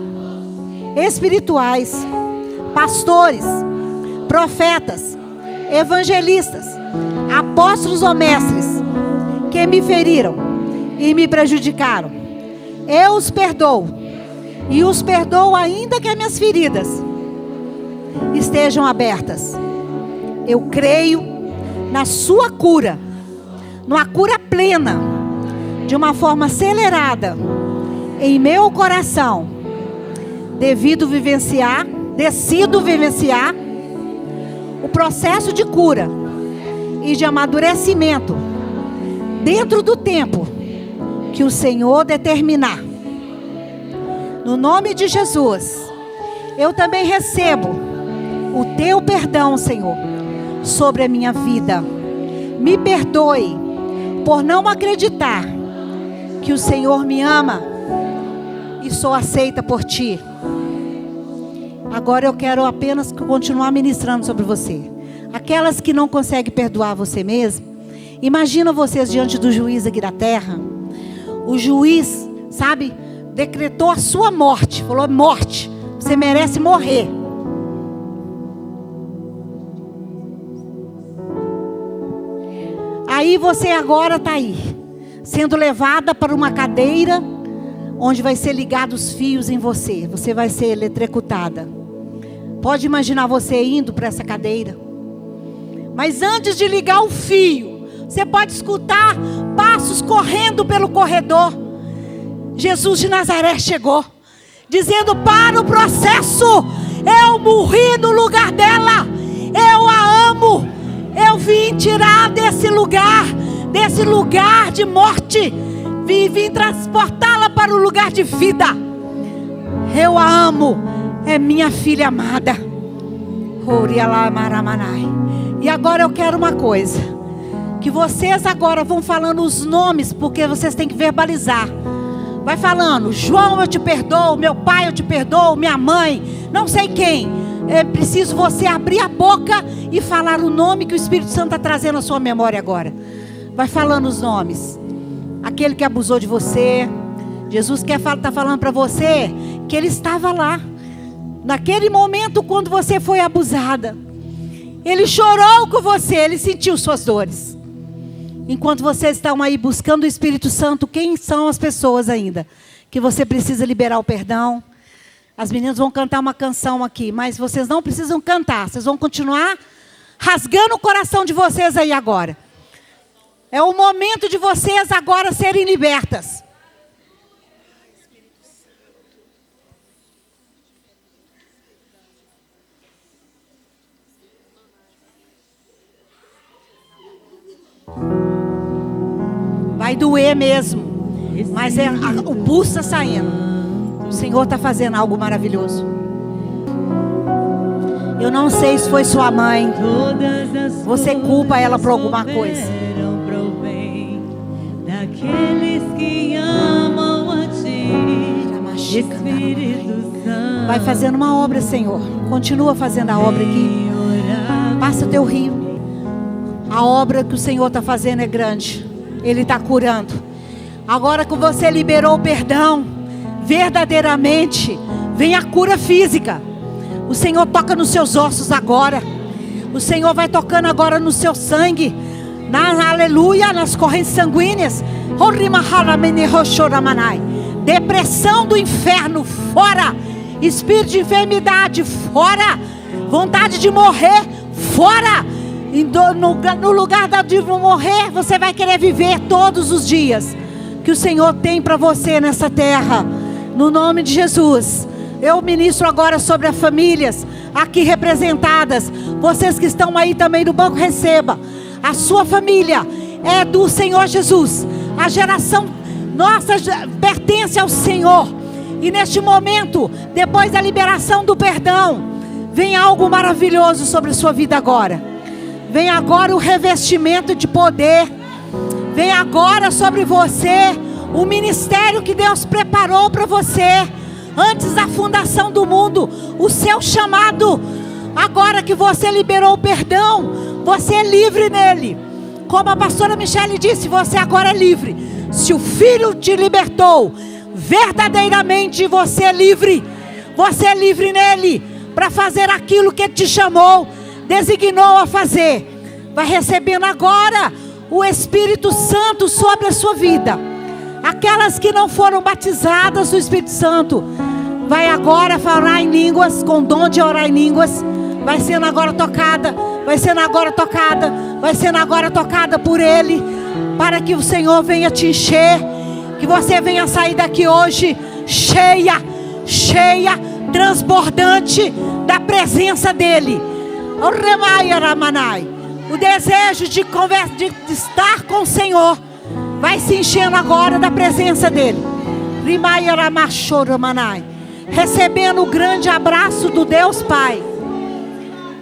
espirituais, pastores, profetas, evangelistas, apóstolos ou mestres que me feriram e me prejudicaram. Eu os perdoo e os perdoo ainda que as minhas feridas estejam abertas. Eu creio na sua cura, numa cura plena, de uma forma acelerada em meu coração. Decido vivenciar o processo de cura e de amadurecimento dentro do tempo que o Senhor determinar. No nome de Jesus, eu também recebo o teu perdão, Senhor, sobre a minha vida. Me perdoe por não acreditar que o Senhor me ama e sou aceita por ti. Agora eu quero apenas continuar ministrando sobre você. Aquelas que não conseguem perdoar você mesmo, imagina vocês diante do juiz aqui da terra. O juiz, sabe, decretou a sua morte. Falou: morte, você merece morrer. Aí você agora está aí, sendo levada para uma cadeira, onde vai ser ligados fios em você. Você vai ser eletrocutada. Pode imaginar você indo para essa cadeira. Mas antes de ligar o fio, você pode escutar passos correndo pelo corredor. Jesus de Nazaré chegou, dizendo: para o processo. Eu morri no lugar dela. Eu a amo. Eu vim tirar desse lugar de morte. Vim transportá-la para o lugar de vida. Eu a amo. É minha filha amada. E agora eu quero uma coisa. Que vocês agora vão falando os nomes, porque vocês têm que verbalizar. Vai falando: João, eu te perdoo. Meu pai, eu te perdoo. Minha mãe, não sei quem. É preciso você abrir a boca e falar o nome que o Espírito Santo está trazendo à sua memória agora. Vai falando os nomes. Aquele que abusou de você. Jesus está falando para você que Ele estava lá. Naquele momento quando você foi abusada. Ele chorou com você. Ele sentiu suas dores. Enquanto vocês estão aí buscando o Espírito Santo, quem são as pessoas ainda que você precisa liberar o perdão? As meninas vão cantar uma canção aqui, mas vocês não precisam cantar. Vocês vão continuar rasgando o coração de vocês aí agora. É o momento de vocês agora serem libertas. Vai doer mesmo, mas o pulso está saindo. O Senhor está fazendo algo maravilhoso. Eu não sei se foi sua mãe. Você culpa ela por alguma coisa. Daqueles que amam a Ti, vai fazendo uma obra, Senhor. Continua fazendo a obra aqui. Passa teu rio. A obra que o Senhor está fazendo é grande. Ele está curando. Agora que você liberou o perdão, verdadeiramente, vem a cura física. O Senhor toca nos seus ossos agora. O Senhor vai tocando agora no seu sangue. Aleluia, nas correntes sanguíneas. Depressão do inferno, fora. Espírito de enfermidade, fora. Vontade de morrer, fora. No lugar de morrer, você vai querer viver todos os dias que o Senhor tem para você nessa terra. No nome de Jesus. Eu ministro agora sobre as famílias aqui representadas. Vocês que estão aí também no banco, receba. A sua família é do Senhor Jesus. A geração nossa pertence ao Senhor. E neste momento, depois da liberação do perdão, vem algo maravilhoso sobre a sua vida agora. Vem agora o revestimento de poder. Vem agora sobre você o ministério que Deus preparou para você. Antes da fundação do mundo, o seu chamado. Agora que você liberou o perdão, você é livre nele. Como a pastora Michele disse, você agora é livre. Se o Filho te libertou, verdadeiramente você é livre. Você é livre nele para fazer aquilo que ele te chamou, designou a fazer. Vai recebendo agora o Espírito Santo sobre a sua vida. Aquelas que não foram batizadas do Espírito Santo, vai agora falar em línguas, com dom de orar em línguas. Vai sendo agora tocada, vai sendo agora tocada, vai sendo agora tocada por Ele, para que o Senhor venha te encher, que você venha sair daqui hoje cheia, cheia, transbordante da presença dEle. O desejo de estar com o Senhor vai se enchendo agora da presença dEle. Recebendo o grande abraço do Deus Pai.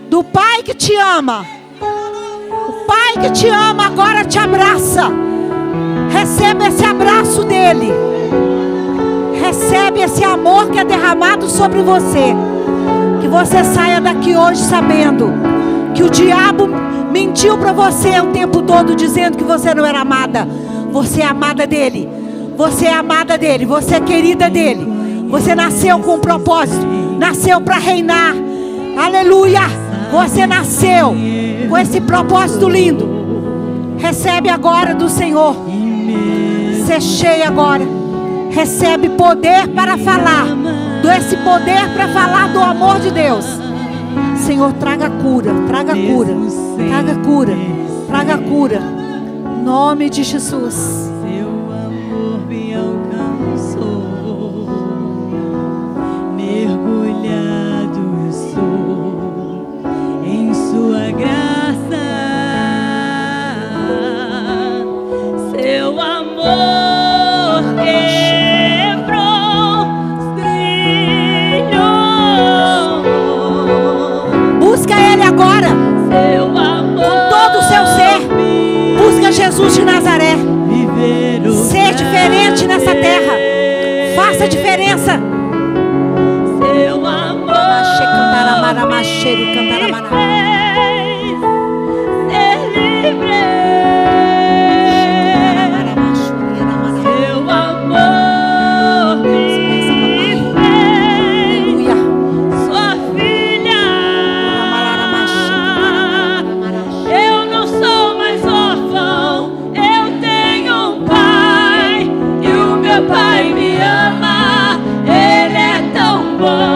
Do Pai que te ama. O Pai que te ama agora te abraça. Recebe esse abraço dele. Recebe esse amor que é derramado sobre você. Que você saia daqui hoje sabendo que o diabo mentiu para você o tempo todo, dizendo que você não era amada. Você é amada dele. Você é amada dele. Você é querida dele. Você nasceu com um propósito. Nasceu para reinar. Aleluia. Você nasceu com esse propósito lindo. Recebe agora do Senhor. Ser cheia agora. Recebe poder para falar. Esse poder para falar do amor de Deus. Senhor, traga cura. Traga cura. Traga cura. Traga cura. Em nome de Jesus. Jesus de Nazaré, ser diferente nessa terra, faça diferença. Seu amor me fez ser livre. Seu amor me fez sua filha. Eu não sou mais órfão. Pai me ama, Ele é tão bom.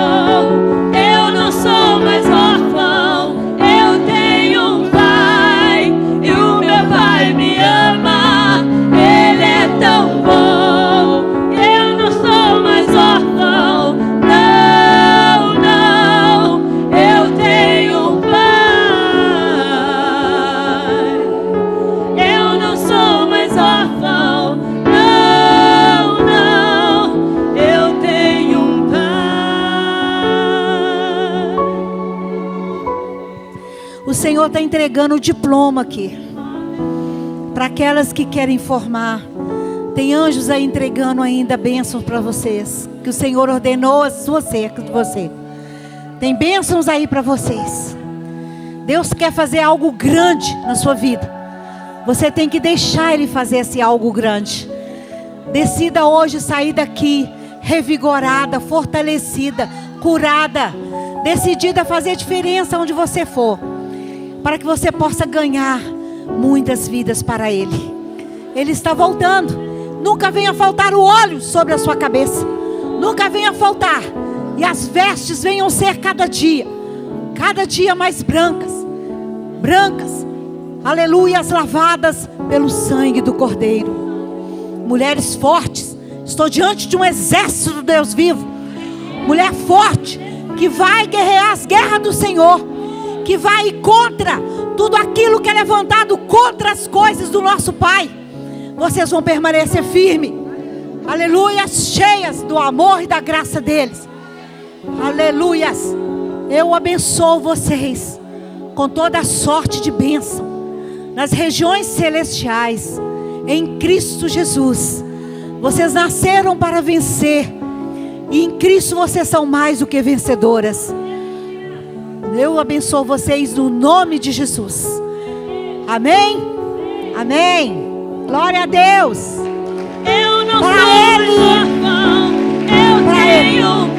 está entregando o diploma aqui. Para aquelas que querem formar. Tem anjos aí entregando ainda bênçãos para vocês. Que o Senhor ordenou a sua cerca de você. Tem bênçãos aí para vocês. Deus quer fazer algo grande na sua vida. Você tem que deixar Ele fazer esse algo grande. Decida hoje sair daqui revigorada, fortalecida, curada, decidida a fazer diferença onde você for, para que você possa ganhar muitas vidas para Ele. Ele está voltando. Nunca venha faltar o óleo sobre a sua cabeça. Nunca venha faltar. E as vestes venham ser cada dia mais brancas. Brancas, aleluias, lavadas pelo sangue do Cordeiro. Mulheres fortes. Estou diante de um exército do Deus vivo. Mulher forte, que vai guerrear as guerras do Senhor, que vai ir contra tudo aquilo que é levantado contra as coisas do nosso Pai. Vocês vão permanecer firmes, aleluias, cheias do amor e da graça deles. Aleluias. Eu abençoo vocês com toda a sorte de bênção nas regiões celestiais, em Cristo Jesus. Vocês nasceram para vencer, e em Cristo vocês são mais do que vencedoras. Eu abençoo vocês no nome de Jesus. Amém? Amém. Glória a Deus. Eu não Para sou Ele. órfão, eu Para Ele. tenho